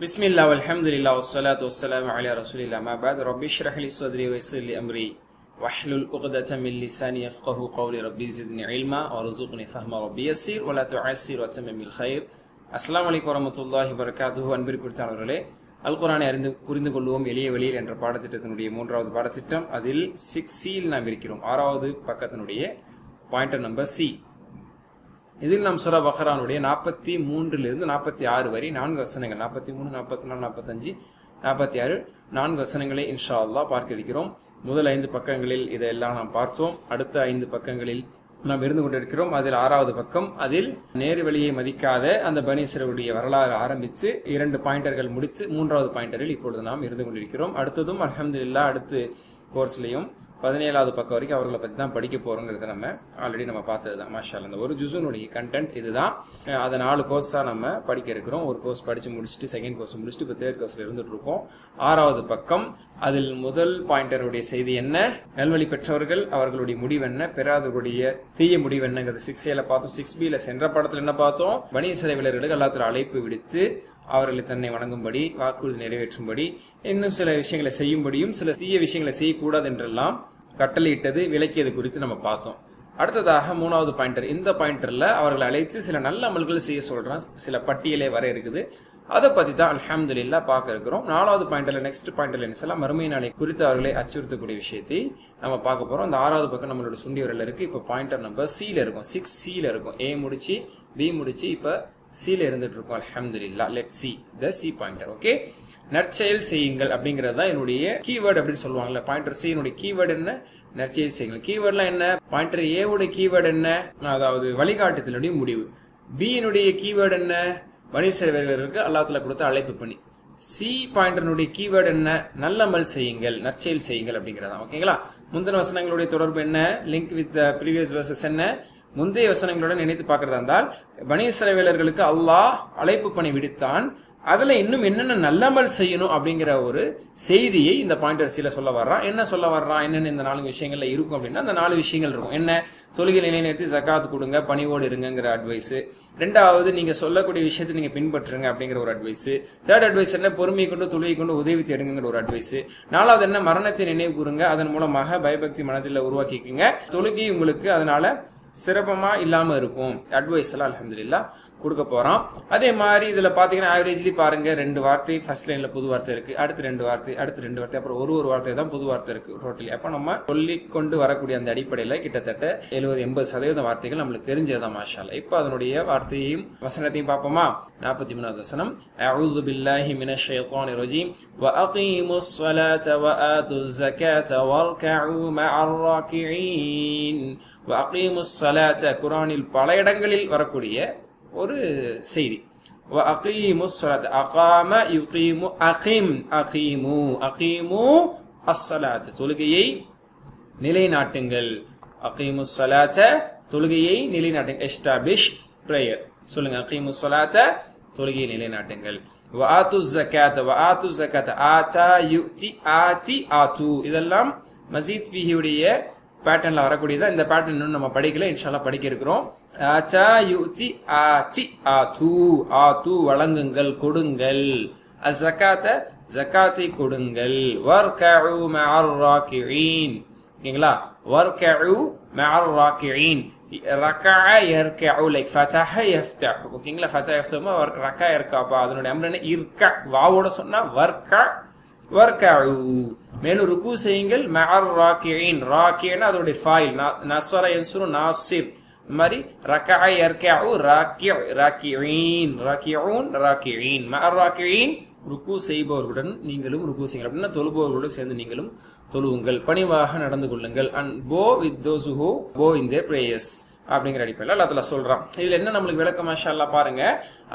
பிஸ்மில்லா அல்ஹம்துலில்லாஹ் வஸ்ஸலாத்து வஸ்ஸலாமு அலா ரசூலில்லாஹ் அம்மா பஅத் ரப்பி ஷ்ரஹ் லி ஸத்ரி வயஸ்ஸிர் லி அம்ரி வஹ்லுல் உக்தத மின் லிசானி யஃப்கஹு கௌலி ரப்பி ஸித்னி இல்மா வர்ஸுக்னி ஃபஹ்ம ரப்பி யஸ்ஸிர் வலா துஅஸ்ஸிர் வத்தமிம் பில் கைர். அஸ்ஸலாமு அலைக்கும் வரஹ்மத்துல்லாஹி வபரகாத்துஹு. அன்பிற்குரியவர்களே, அல் குர்ஆனை அறிந்து புரிந்து கொள்வோம் எளிய வழியில் என்ற பாடத்திட்டத்தினுடைய 3வது பாடத்திட்டம். அதில் 6C நாம் இருக்கிறோம். 6வது பக்கத்தினுடைய பாயிண்டர் நம்பர் C. இதில் நாம் சூரா பக்ரானுடைய 43 46 வரை 4 வசனங்கள், 43, 44, 45, 46 4 வசனங்களை இன்ஷா அல்லாஹ் பார்க்க இருக்கிறோம். முதல் 5 பக்கங்களில் இதெல்லாம் நாம் பார்த்தோம். அடுத்த 5 பக்கங்களில் நாம் இருந்து கொண்டிருக்கிறோம். அதில் 6வது பக்கம். அதில் நேரு வழியை மதிக்காத அந்த பனி இஸ்ரவேலுடைய வரலாறு ஆரம்பித்து 2 பாயிண்டர்கள் முடித்து 3வது பாயிண்டரில் இப்பொழுது நாம் இருந்து கொண்டிருக்கிறோம். அடுத்ததும் அல்ஹம்துலில்லாஹ் அடுத்து கோர்ஸ்லையும் 17வது பக்கம் வரைக்கும் அவர்களை பற்றி தான் படிக்க போறோங்கிறத நம்ம ஆல்ரெடி நம்ம பார்த்தது தான். மாஷா அல்லாஹ். அந்த ஒரு ஜுஸுனுடைய கண்டென்ட் இதுதான். அதை 4 கோர்ஸாக நம்ம படிக்க இருக்கிறோம். ஒரு கோர்ஸ் படித்து முடிச்சுட்டு, செகண்ட் கோர்ஸ் முடிச்சுட்டு, இப்போ தேர்ட் கோர்ஸில் இருந்துட்டு இருக்கோம். 6வது பக்கம். அதில் முதல் பாயிண்டருடைய செய்தி என்ன, நல்வழி பெற்றவர்கள் அவர்களுடைய முடிவு என்ன, பெறாதவர்களுடைய தீய முடிவு என்னங்கிறது 6Aல பார்த்தோம். 6Bல சென்ற பாடத்தில் என்ன பார்த்தோம், பனி இஸ்ரவேலர்களுக்கு அல்லாஹ் அழைப்பு விடுத்து அவர்களை தன்னை வணங்கும்படி, வாக்குறுதி நிறைவேற்றும்படி, இன்னும் சில விஷயங்களை செய்யும்படியும் சில தீய விஷயங்களை செய்யக்கூடாது என்றெல்லாம் கட்டளையிட்டது, விளக்கியது குறித்து நம்ம பார்த்தோம். அடுத்ததாக 3வது பாயிண்டர். இந்த பாயிண்டர்ல அவர்களை அழைத்து சில நல்ல அமல்கள் செய்ய சொல்றான். சில பட்டியலே வர இருக்குது. அதை பத்தி தான் அல்ஹம்துலில்லாஹ் பார்க்க இருக்கிறோம். 4வது பாயிண்டர்ல, நெக்ஸ்ட் பாயிண்டர்ல என்ன சொல்லலாம், மறுமை நாளை குறித்து அவர்களை அச்சுறுத்தக்கூடிய விஷயத்தை நம்ம பார்க்க போறோம். இந்த 6வது பக்கம் நம்மளோட சுண்டி வரல இருக்கு. இப்ப பாயிண்டர் நம்பர் Cல இருக்கும், 6Cல இருக்கும். A முடிச்சு B முடிச்சு இப்ப Cல இருந்துட்டு இருக்கும். அல்ஹம்துலில்லாஹ். Let's see the C pointer. Okay, நற்செயல் செய்யுங்கள் அப்படிங்கிறது தான் என்னுடைய கீவேர்டு அப்படின்னு சொல்லுவாங்கல்ல. பாயிண்டர் C னுடைய கீவேர்டு என்ன, நற்செயல் செய்யுங்கள். கீவேர்ட்லாம் என்ன, பாயிண்டர் A உடைய கீவேர்டு என்ன, அதாவது வழிகாட்டுதலுடைய முடிவு. B னுடைய கீவேர்டு என்ன, பனி இஸ்ரவேலர்களுக்கு அல்லாஹ் தஆலா கொடுத்த அழைப்பு பணி. C பாயிண்டருடைய கீவேர்டு என்ன, நல்லமல் செய்யுங்கள், நற்செயல் செய்யுங்கள் அப்படிங்கிறதா. ஓகேங்களா. முந்தின வசனங்களுடைய தொடர்பு என்ன, லிங்க் வித் ப்ரீவியஸ் வெர்சஸ் என்ன, முந்தைய வசனங்களுடன் நினைத்து பார்க்கறதா இருந்தால் பனி இஸ்ரவேலர்களுக்கு அல்லாஹ் அழைப்பு பணி விடுத்தான். அதுல இன்னும் என்னென்ன நல்லமல் செய்யணும் அப்படிங்கிற ஒரு செய்தியை இந்த பாயிண்டர் Cல சொல்ல வர்றான். என்ன சொல்ல வர்றான், என்னென்ன இந்த 4 விஷயங்கள்ல இருக்கும் அப்படின்னா, அந்த 4 விஷயங்கள் இருக்கும். என்ன, தொழுகை நிலைநிறுத்தி ஜகாத் கொடுங்க, பணிவோடு இருங்கிற அட்வைஸ். 2வது, நீங்க சொல்லக்கூடிய விஷயத்தை நீங்க பின்பற்றுங்க அப்படிங்கிற ஒரு அட்வைஸ். 3rd அட்வைஸ் என்ன, பொறுமையை கொண்டு தொழுகை கொண்டு உதவி தேடுங்கிற ஒரு அட்வைஸ். 4வது என்ன, மரணத்தை நினைவு கூறுங்க, அதன் மூலமாக பயபக்தி மனதில் உருவாக்கிக்கங்க, தொழுகை உங்களுக்கு அதனால சிரமமா இல்லாம இருக்கும். அட்வைஸ் எல்லாம் அல்ஹம்துலில்லாஹ் கொடுக்க போறோம். அதே மாதிரி இதுல பாத்தீங்கன்னா ஆவரேஜ்லி பாருங்க, 2 வார்த்தை ஃபர்ஸ்ட் லைன்ல புது வார்த்தை இருக்கு, அடுத்து 2 வார்த்தை, அடுத்து 2 வார்த்தை, அப்புறம் ஒரு வார்த்தை தான் புது வார்த்தை இருக்கு டோட்டலி. அப்ப நம்ம சொல்லிக் கொண்டு வரக்கூடிய அந்த அடிப்படையில கிட்டத்தட்ட 70-80% வார்த்தைகள் நம்மளுக்கு தெரிஞ்சதுதான். மாஷா அல்லாஹ். இப்ப அதனுடைய வார்த்தையையும் வசனத்தையும் பார்ப்போமா. 43வது வசனம். அஊது பில்லாஹி மினஷ் ஷைத்தானிர் ரஜீம் வ அகீமுஸ் ஸலாத வ ஆதுஸ் ஸகாத வர்கஉ மஅர் ராகிஈன். வ அகீமுஸ் ஸலாத குர்ஆனில் பல இடங்களில் வரக்கூடிய ஒரு செய்தி. வ அகீமுஸ் ஸலாத, அகாம யுகீமு, அகீம், அகீமு, அகீமு அஸ்-ஸலாத், தொழுகையை நிலைநாட்டுங்கள். அகீமுஸ் ஸலாத, தொழுகையை நிலைநாட்டுங்கள். Established prayer. சொல்லுங்க, அகீமுஸ் ஸலாத, தொழுகையை நிலைநாட்டுங்கள். வ ஆதுஸ் ஸகாத, வ ஆதுஸ் ஸகாத, ஆதா யுதி, ஆதி, ஆது, இதெல்லாம் மஸீத் ஃபீஹியுடைய பேட்டர்ன்ல வரக்கூடியதா. இந்த பேட்டர்ன் இன்னும் நம்ம படிக்கல, இன்ஷா அல்லாஹ் படிக்க இருக்கிறோம். ஆதா யுதி, ஆதி, ஆது, ஆது வழங்குங்கள், கொடுங்கள். அஸ்ஸகாத, ஜகாத்தை கொடுங்கள். வர்கஉ மஅர் ராகிஈன். ஓகேங்களா. வர்கஉ மஅர் ராகிஈன். ரகஅ யர்கஉ, லைக் ஃபதஹ யஃப்தஹ். ஓகேங்களா. ஃபதஹ யஃப்தஹ், ரகஅ யர்கஅ. அதனுடைய அம்ர் என்ன, இர்க, வாவோட சொன்னா வர்க, வர்கஉ. மேலும் ருக்கு செய்யுங்கள். மஅர் ராகிஈன், ராகினா அதனுடைய ஃபாயில், நஸர யன்சுரு, நாசிர். இந்த மாதிரி ரகஅ யர்கஉ, ராகிஉ, ராகிஈன், ராகிஊன், ராகிஈன். மஅர் ராகிஈன், ருக்கு செய்பவர்களுடன் நீங்களும் ருக்கு செய்யுங்கள் அப்படின்னா தொழுபவர்களோடு சேர்ந்து நீங்களும் தொழுவுங்கள், பணிவாக நடந்து கொள்ளுங்கள். அண்ட் போ வித் தோஸ் ஹூ போ இன் தேர் பிரேயர்ஸ் அப்படிங்கிற அடிப்படையில் அல்லாஹ் தஆலா சொல்றான். இதுல என்ன நம்மளுக்கு விளக்கம், மாஷா அல்லாஹ் பாருங்க.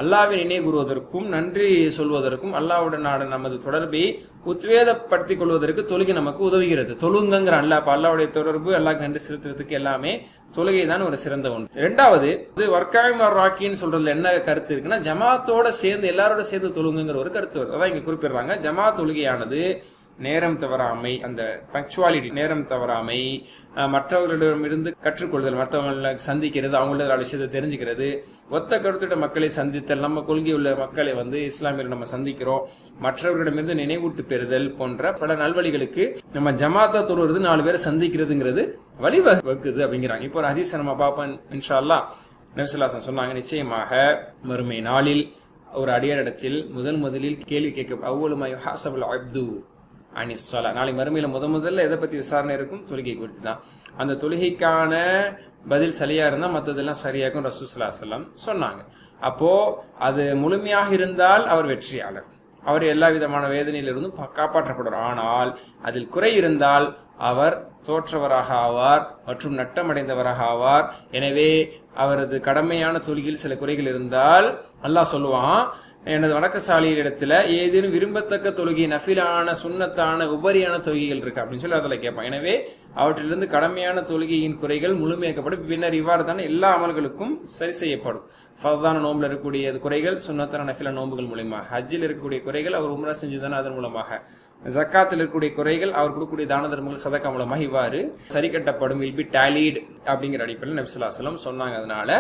அல்லாஹ்வை நினைவு கூறுவதற்கும் நன்றி சொல்வதற்கும் அல்லாஹ்வுடனான நமது தொடர்பை உத்வேகப்படுத்திக் கொள்வதற்கு தொழுகை நமக்கு உதவுகிறது. தொழுங்கிற அல்லாஹ், அல்லாஹ்வுடைய தொடர்பு, அல்லாஹ்க்கு நன்றி செலுத்துறதுக்கு எல்லாமே தொழுகை தான் ஒரு சிறந்த ஒன்று. 2வது, வர்கஉ மஅர் ராகிஈன் சொல்றதுல என்ன கருத்து இருக்குன்னா, ஜமாத்தோட சேர்ந்து எல்லாரோட சேர்ந்து தொழுங்கிற ஒரு கருத்து வருது. அதான் இங்க குறிப்பிடுறாங்க. ஜமாத் தொழுகையானது நேரம் தவறாமை, அந்த பங்க்சுவாலிட்டி, நேரம் தவறாமை, மற்றவர்களிடமிருந்து கற்றுக்கொள்தல், மற்றவங்களை சந்திக்கிறது, அவங்களோட விஷயத்தை தெரிஞ்சுக்கிறது, ஒத்த கருத்துட மக்களை சந்தித்தல், நம்ம கொள்கை உள்ள மக்களை இஸ்லாமியர்கள் நம்ம சந்திக்கிறோம், மற்றவர்களிடமிருந்து நினைவூட்டு பெறுதல் போன்ற பல நல்வழிகளுக்கு நம்ம ஜமாத்தா தொழுவது 4 பேரை சந்திக்கிறதுங்கிறது வழிவகுக்குது அப்படிங்கிறாங்க. இப்போ ஒரு ஹதீஸ் நம்ம பார்ப்போம் இன்ஷா அல்லாஹ். நபி ஸல்லல்லாஹு அலைஹி வஸல்லம் சொன்னாங்க, நிச்சயமாக மறுமை நாளில் ஒரு அடியாரிடத்தில் முதலில் கேள்வி கேட்க அவ்வளவு யுஹாஸபுல் அப்து அனிஸ்ஸலா, நாளை மறுமையில முதல்ல எதை பத்தி விசாரணை இருக்கும்? தொழுகை குறித்து தான். அந்த தொழுகைக்கான பதில் சரியா இருந்தா மற்றதெல்லாம் சரியாகும் ரசூல் ஸல்லல்லாஹு அலைஹி வஸல்லம் சொன்னாங்க. அப்போ அது முழுமையாக இருந்தால் அவர் வெற்றியாளர், அவர் எல்லா விதமான வேதனையிலிருந்தும் காப்பாற்றப்படுவார். ஆனால் அதில் குறை இருந்தால் அவர் தோற்றவராக ஆவார் மற்றும் நட்டமடைந்தவராக ஆவார். எனவே அவரது கடமையான தொழுகையில் சில குறைகள் இருந்தால் அல்லாஹ் சொல்லுவான், எனது வணக்கசாலியிடத்துல ஏதேனும் விரும்பத்தக்க தொழுகை, நஃபிலான சுன்னத்தான உபரியான தொழுகைகள் இருக்கு அப்படின்னு சொல்லி அதில் கேட்பான். எனவே அவற்றிலிருந்து கடமையான தொழுகையின் குறைகள் முழுமையாக்கப்படும். பின்னர் இவ்வாறு தானே எல்லா அமல்களுக்கும் சரி செய்யப்படும். ஃபர்தான நோம்புல இருக்கக்கூடிய குறைகள் சுன்னத்தான நஃபிலா நோம்புகள் மூலமாக, ஹஜ்ஜில் இருக்கக்கூடிய குறைகள் அவர் உம்ரா செஞ்சுதானே அதன் மூலமாக, ஜக்காத்தில் இருக்கக்கூடிய குறைகள் அவர் கொடுக்கக்கூடிய தான தர்மங்கள் சதக்கா மூலமாக இவ்வாறு சரி கட்டப்படும். வில் பி டாலீட் அப்படிங்கிற அடிப்படையில் நபி ஸல்லல்லாஹு அலைஹி வஸல்லம் சொன்னாங்க. அதனால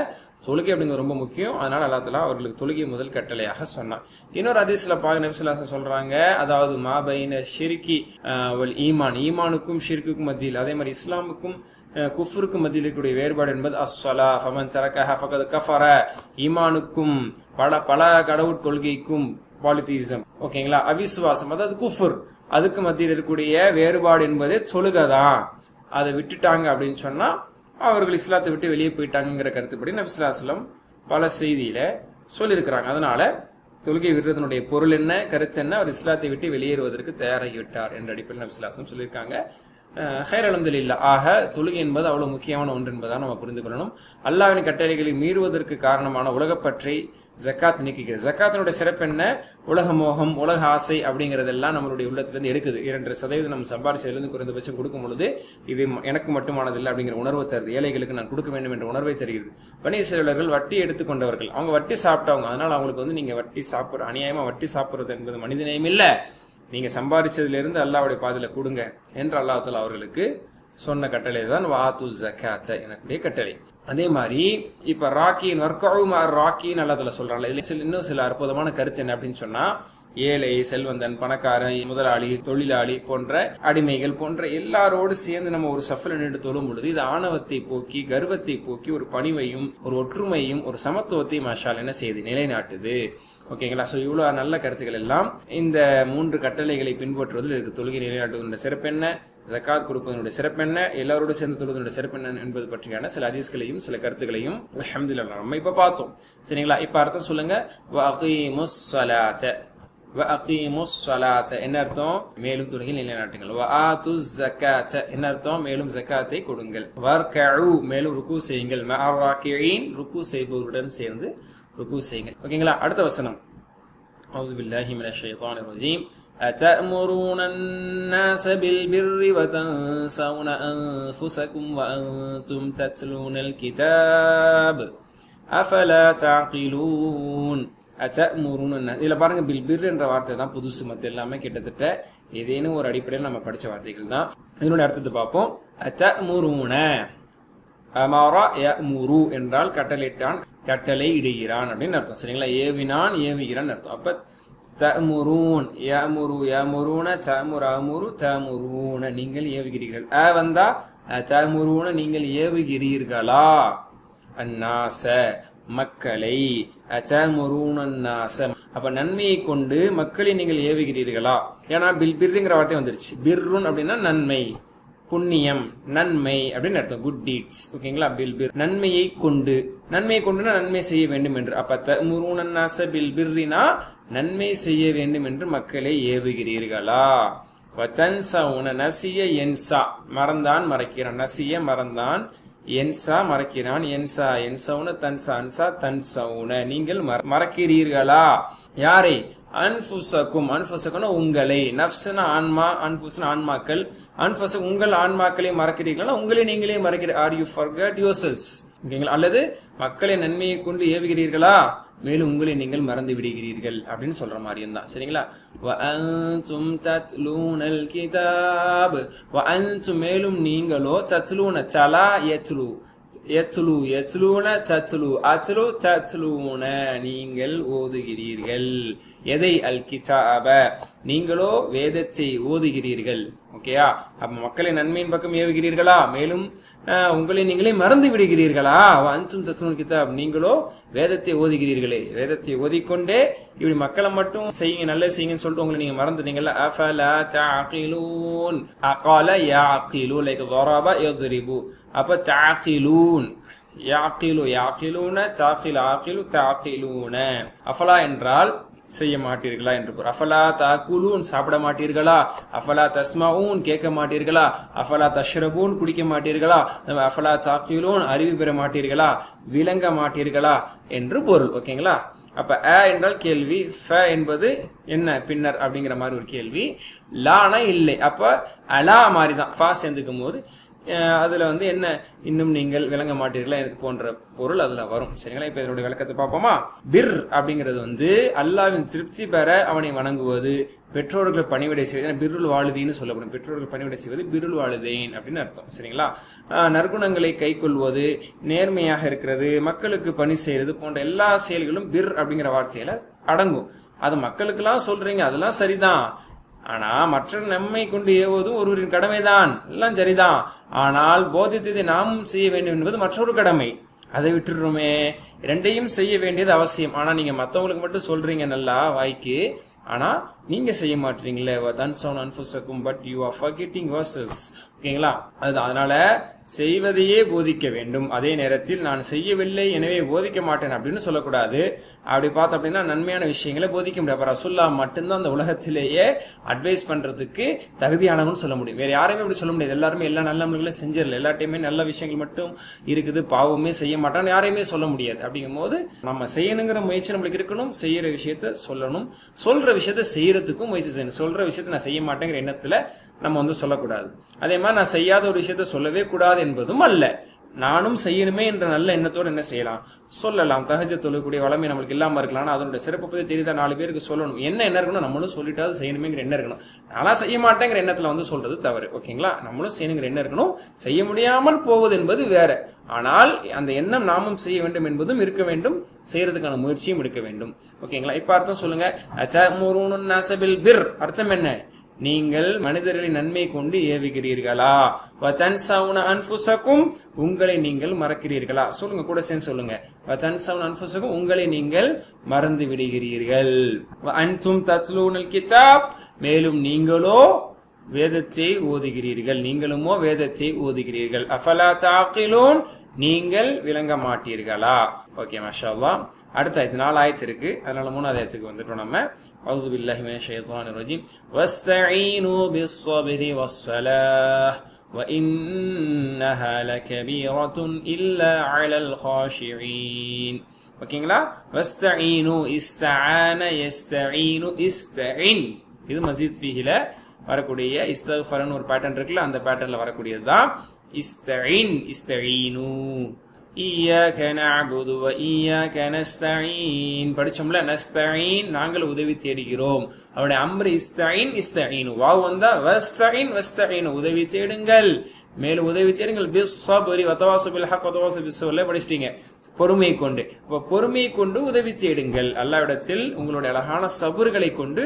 தொழுகை அப்படிங்கிறது ரொம்ப முக்கியம். அதனால அல்லாஹ் தஆலா அவர்களுக்கு தொழுகை முதல் கட்டளையாக சொன்னான். இன்னொரு ஹதீஸ்ல பாருங்க, நபி ஸல்லல்லாஹு அலைஹி வஸல்லம் சொல்றாங்க, அதாவது மா பைன ஷிர்கி வல் ஈமான், ஈமானுக்கும் ஷிர்க்குக்கும் மத்தியில், அதே மாதிரி இஸ்லாமுக்கும் குஃப்ருக்கு மத்தியில் இருக்கக்கூடிய வேறுபாடு என்பது அஸ்ஸலா ஃபமன் தரக்கஹா ஃபகத் கஃபர, ஈமானுக்கும் பல கடவுள் கொள்கைக்கும் பாலிதீசம், ஓகேங்களா, அவிசுவாசம், அதாவது குஃபுர், அதுக்கு மத்தியில் இருக்கக்கூடிய வேறுபாடு என்பது தொழுகைதான். அதை விட்டுட்டாங்க அப்படின்னு சொன்னா அவர்கள் இஸ்லாத்தை விட்டு வெளியே போயிட்டாங்கிற கருத்துப்படி நபி ஸல்லல்லாஹு அலைஹி வஸல்லம் பல செய்தியில சொல்லியிருக்கிறாங்க. அதனால தொழுகை விடுறதனுடைய பொருள் என்ன, கருத்து என்ன, அவர் இஸ்லாத்தை விட்டு வெளியேறுவதற்கு தயாராகிவிட்டார் என்ற அடிப்படையில் நபி ஸல்லல்லாஹு அலைஹி வஸல்லம் சொல்லியிருக்காங்க. ஹைர் அல்ஹம்துலில்லாஹ். ஆக தொழுகை என்பது அவ்வளவு முக்கியமான ஒன்று என்பதாக நம்ம புரிந்து கொள்ளணும். அல்லாஹ்வின் கட்டளைகளை மீறுவதற்கு காரணமான உலகப்பற்றை ஜக்காத் நீக்குகிறது. ஜக்காத்தினுடைய சிறப்பு என்ன? உலக மோகம், உலக ஆசை அப்படிங்கறதெல்லாம் நம்மளுடைய உள்ளத்திலிருந்து எடுக்குது. 2% நம்ம சம்பாரிச்சதிலிருந்து குறைந்தபட்சம் கொடுக்கும் பொழுது இது எனக்கு மட்டுமானதில்லை அப்படிங்கிற உணர்வை தருது. ஏழைகளுக்கு நான் கொடுக்க வேண்டும் என்ற உணர்வை தருகிறது. பனி இஸ்ரவேலர்கள் வட்டி எடுத்துக்கொண்டவர்கள், அவங்க வட்டி சாப்பிட்டவங்க. அதனால அவங்களுக்கு நீங்க வட்டி சாப்பிடுற, அநியாயமா வட்டி சாப்பிடுறது என்பது மனிதநேயம் இல்ல, நீங்க சம்பாரிச்சதிலிருந்து அல்லாஹ்வுடைய பாதையில கொடுங்க என்று அல்லாஹ் தஆலா அவர்களுக்கு சொன்ன கட்டளை தான் வாத்து ஜக்காத்த எனக்குடைய கட்டளை. அதே மாதிரி இப்ப ராக்கின் ராக்கின் அல்லாஹ் தஆலா சொல்றாங்க. இதுல இன்னும் சில அற்புதமான கருத்து என்ன அப்படின்னு சொன்னா, ஏழை, செல்வந்தன், பணக்காரன், முதலாளி, தொழிலாளி போன்ற அடிமைகள் போன்ற எல்லாரோடு சேர்ந்து நம்ம ஒரு சஃப்ல நின்று தொழும் பொழுது இது ஆணவத்தை போக்கி, கர்வத்தை போக்கி, ஒரு பணிவையும் ஒரு ஒற்றுமையும் ஒரு சமத்துவத்தையும் மாஷாஅல்லாஹ் என்ன செய்து நிலைநாட்டுது. ஓகேங்களா? சோ இவ்வளவு நல்ல கருத்துக்கள் எல்லாம் இந்த 3 கட்டளைகளை பின்பற்றுவதில் இருக்கு. தொழுகை நிலைநாட்டுவதனுடைய சிறப்பு என்ன, ஜக்காத் கொடுப்பதனுடைய சிறப்பு என்ன, எல்லாரோடு சேர்ந்து தொழுவதனுடைய சிறப்பு என்ன என்பது பற்றியான சில ஹதீஸ்களையும் சில கருத்துக்களையும் அல்ஹம்துலில்லாஹ் நம்ம இப்ப பார்த்தோம். சரிங்களா? இப்ப அர்த்தம் சொல்லுங்க. வஅகீமுஸ் ஸலாத்த, வஅகீமுஸ் ஸலாத்த என்ன அர்த்தம்? மேலும் தொழுகை நிலைநாட்டுங்கள். வஆத்துஸ் ஸகாத்த என்ன அர்த்தம்? மேலும் ஜக்காத்தை கொடுங்கள். வர்கஉ மேலும் ருக்கு செய்யுங்கள். மஅர் ராக்கிஈன் ருக்கு செய்பவர்களுடன் சேர்ந்து ருக்கு செய்யுங்கள். ஓகேங்களா? அடுத்த வசனம். அஊது பில்லாஹி மினஷ் ஷைத்தானிர் ரஜீம். أتأمرون الناس بالبر وتنسون أنفسكم وأنتم تتلون الكتاب أفلا تعقلون. أتأمرون الناس இதுல பாருங்க, பில்பிர் என்ற வார்த்தை தான் புதுசு. மத்த எல்லாமே கிட்டத்தட்ட ஏதேனும் ஒரு அடிப்படையில் நம்ம படிச்ச வார்த்தைகள் தான். இதனுடைய அர்த்தத்தை பார்ப்போம். أتأمرون அமரா யமுரு என்றால் கட்டளையிட்டான், கட்டளை இடுகிறான் அப்படின்னு அர்த்தம். சரிங்களா? ஏவினான், ஏவுகிறான் அர்த்தம். அப்ப தமுரூன், யமுரு, யமுருன, தமுர், அமுரு, தமுரூன நீங்கள் ஏவுகிறீர்கள். வந்தா தமுரூன நீங்கள் ஏவுகிறீர்களா, அன்னாச மக்களை, தமுரூன அன்னாச அப்ப நன்மையை கொண்டு மக்களை நீங்கள் ஏவுகிறீர்களா. ஏன்னா பிர்ங்கிற வார்த்தை வந்துருச்சு. பிர்ருன் அப்படின்னா நன்மை, புண்ணியம், நன்மை அப்படின்னு அர்த்தம். Good deeds. ஓகேங்களா? பில்பிர் நன்மையை கொண்டு, நன்மையை கொண்டுனா நன்மை செய்ய வேண்டும் என்று. அப்ப தமுரூன அன்னாஸ பில்பிர்ரினா நன்மை செய்ய வேண்டும் என்று மக்களை ஏவுகிறீர்களா. வதன்ஸவுன நசிய யன்ஸா மறந்தான் மறக்கிறான், நசிய மறந்தான், யன்ஸா மறக்கிறான், யன்ஸா யன்ஸவுன தன்ஸா அன்ஸா தன்ஸவுன நீங்கள் மறக்கிறீர்களா. யாரை? அன்ஃபுஸக்கும், அன்ஃபுஸக்கும்னா உங்களை, நஃப்ஸ்னா ஆன்மா, அன்ஃபுஸ்னா ஆன்மாக்கள், அன்ஃபுஸ் உங்கள் ஆன்மாக்களை மறக்கிறீர்களா, உங்களை நீங்களே மறக்கிறீர்கள். Are you forget yourselves. ஓகேங்களா? அல்லது மக்களை நன்மையை கொண்டு ஏவுகிறீர்களா, மேலும் உங்களை நீங்கள் மறந்து விடுகிறீர்கள் அப்படின்னு சொல்ற மாதிரியும் தான். சரிங்களா? வஅன்தும் தத்லூனல் கிதாப், வஅன்தும் மேலும் நீங்களோ, தத்லூன தலா யத்லு, யத்லு யத்லூன தத்லு, அத்லு தத்லூன நீங்கள் ஓதுகிறீர்கள். எதை? அல் கிதாப, நீங்களோ வேதத்தை ஓதுகிறீர்கள். ஓகேயா? அப்ப மக்களை நன்மையின் பக்கம் ஏவுகிறீர்களா? மேலும் உங்களை நீங்களே மறந்து விடுகிறீர்களா? அன்சும் தத்லூனல் கிதாப், நீங்களோ வேதத்தை ஓதுகிறீர்களே, வேதத்தை ஓதிக்கொண்டே இப்படி மக்களை மட்டும் செய்யுங்க, நல்ல செய்யுங்கன்னு சொல்லிட்டு உங்களை நீங்க மறந்துட்டீங்கல்ல. அஃபலா தஅகிலூன், அகால யாகிலு, லைக் ضرب يضرب, அப்ப தஅகிலூன், யாகிலு யாகிலூன, தாகில் ஆகிலு தஅகிலூன. அஃபலா என்றால் செய்ய மாட்டீர்களா என்று பொருள். அஃபலா தாக்குலூன், சாப்பிட மாட்டீர்களா? அஃபலா தஸ்மஊன், கேட்க மாட்டீர்களா? அஃபலா தஷ்ரபூன், குடிக்க மாட்டீர்களா? அஃபலா தாக்கிலூன், அறிவு பெற மாட்டீர்களா, விளங்க மாட்டீர்களா என்று பொருள். ஓகேங்களா? அப்ப அ என்றால் கேள்வி, ஃப என்பது என்ன பின்னர் அப்படிங்கிற மாதிரி ஒரு கேள்வி, லானா இல்லை. அப்ப அலா மாதிரி தான், ஃபா சேர்ந்துக்கும் போது அதுல என்ன, இன்னும் நீங்கள் விளங்க மாட்டீர்களா எனக்கு போன்ற பொருள் அதுல வரும். சரிங்களா? இப்ப இதனுடைய விளக்கத்தை பார்ப்போமா? பிர் அப்படிங்கிறது அல்லாஹ்வின் திருப்தி பெற அவனை வணங்குவது, பெற்றோர்கள் பணிவிடை செய்வது, பிர்ருல் வாலிதீன்னு சொல்லப்படும். பெற்றோர்கள் பணிவிடை செய்வது பிர்ருல் வாலிதீன் அப்படின்னு அர்த்தம். சரிங்களா? நற்குணங்களை கை கொள்வது, நேர்மையாக இருக்கிறது, மக்களுக்கு பணி செய்யறது போன்ற எல்லா செயல்களும் பிர் அப்படிங்கிற வார்த்தையில அடங்கும். அது மக்களுக்கு எல்லாம் சொல்றீங்க, அதெல்லாம் சரிதான். ஆனா மற்ற நம்மை கொண்டு ஏவுவதும் ஒருவரின் கடமைதான், எல்லாம் சரிதான். ஆனால் போதித்ததை நாம் செய்ய வேண்டும் என்பது மற்றொரு கடமை. அதை விட்டுருமே. இரண்டையும் செய்ய வேண்டியது அவசியம். ஆனா நீங்க மத்தவங்களுக்கு மட்டும் சொல்றீங்க நல்லா வாய்க்கு, ஆனா நீங்க செய்ய மாட்டீங்களே. But you are forgetting yourselves. ஓகேங்களா? அதனால செய்வதையே போதிக்க வேண்டும். அதே நேரத்தில் நான் செய்யவில்லை எனவே போதிக்க மாட்டேன் அப்படின்னு சொல்லக்கூடாது. அப்படி பார்த்தோம் அப்படின்னா நன்மையான விஷயங்களை போதிக்க முடியாது. ரசூலுல்லாஹ் மட்டும்தான் அந்த உலகத்திலேயே அட்வைஸ் பண்றதுக்கு தகுதியானவன்னு சொல்ல முடியும். வேற யாருமே அப்படி சொல்ல முடியாது. எல்லாருமே எல்லா நல்ல அமல்களையும் செஞ்சிடல, எல்லாட்டையுமே நல்ல விஷயங்கள் மட்டும் இருக்குது, பாவமே செய்ய மாட்டான்னு யாரையுமே சொல்ல முடியாது. அப்படிங்கும் போது நம்ம செய்யணுங்கிற முயற்சி நம்மளுக்கு இருக்கணும், செய்யற விஷயத்த சொல்லணும், சொல்ற விஷயத்த செய்யறதுக்கும் முயற்சி செய்யணும். சொல்ற விஷயத்த நான் செய்ய மாட்டேங்கிற எண்ணத்துல நம்ம சொல்லக்கூடாது. அதே மாதிரி நான் செய்யாத ஒரு விஷயத்த சொல்லவே கூடாது என்பதும் அல்ல. நானும் செய்யணுமே என்ற நல்ல எண்ணத்தோடு என்ன செய்யலாம், சொல்லலாம். தஹஜ்ஜத் தொழக்கூடிய வளமை நம்மளுக்கு இல்லாம இருக்கலாம், அதனுடைய சிறப்பு பத்தி தெரியுதா 4 பேருக்கு சொல்லணும். என்ன இருக்கணும், நம்மளும் சொல்லிட்டாவது செய்யணுமேங்கிற எண்ணம் இருக்கணும். நானா செய்ய மாட்டேங்கிற எண்ணத்துல சொல்றது தவறு. ஓகேங்களா? நம்மளும் செய்யணுங்கிற எண்ணம் இருக்கணும். செய்ய முடியாமல் போவது என்பது வேற. ஆனால் அந்த எண்ணம் நாமும் செய்ய வேண்டும் என்பதும் இருக்க வேண்டும், செய்யறதுக்கான முயற்சியும் எடுக்க வேண்டும். ஓகேங்களா? இப்ப அர்த்தம் சொல்லுங்க. அர்த்தம் என்ன? நீங்கள் மனிதர்களின் நன்மை கொண்டு ஏவுகிறீர்களா? வதன்சவுன அன்ஃபுஸகும், உங்களை நீங்கள் மறக்கிறீர்களா? சொல்லுங்க, கூட சேர்ந்து சொல்லுங்க. வதன்சவுன அன்ஃபுஸகும், உங்களை நீங்கள் மறந்து விடுகிறீர்கள். வஅன்தும் தத்லூனல் கிதாப், மேலும் நீங்களோ வேதத்தை ஓதுகிறீர்கள். நீங்களுமோ வேதத்தை ஓதுகிறீர்கள். அஃபலா தஅகிலூன், நீங்கள் விளங்க மாட்டீர்களா? ஓகே, மாஷா அல்லாஹ். அடுத்த 4 ஆயத்து இருக்கு, அதனால 3வது ஆயத்துக்கு வந்துட்டோம் நம்ம. அஊது பில்லாஹி மினஷ் ஷைத்தானிர் ரஜீம். வஸ்தஈனு பிஸ்ஸப்ரி வஸ்ஸலாஹ் வஇன்னஹா லகபீரத்துன் இல்லா அலல் காஷிஈன். ஓகேங்களா? வஸ்தஈனு, இஸ்தஆன யஸ்தஈனு, இஸ்தஇன், இது மஸீத் ஃபீஹில வரக்கூடிய இஸ்திக்ஃபார்னு ஒரு பேட்டர்ன் இருக்குல்ல, அந்த பேட்டர்ன்ல வரக்கூடியதுதான் இஸ்தஇன், இஸ்தஈனு. இய்யாக நஅபுது வ இய்யாக நஸ்தஈன் படிச்சோம்ல. நஸ்தஈன், நாங்கள் உதவி தேடுகிறோம். அவருடைய அம்ரு இஸ்தஈன், இஸ்தஈனு. வாவ் வந்தா வஸ்தஈன், வஸ்தஈனு, உதவி தேடுங்கள், மேலும் உதவி தேடுங்கள். பிஸ்ஸப்ரி வதவாஸு பில் ஹக் வதவாஸு பிஸ்ஸப்ர் படிச்சிட்டீங்க, பொறுமையை கொண்டு. அப்ப பொறுமையை கொண்டு உதவி தேடுங்கள். அல்லாஹ்விடத்தில் உங்களுடைய அழகான சபர்களை கொண்டு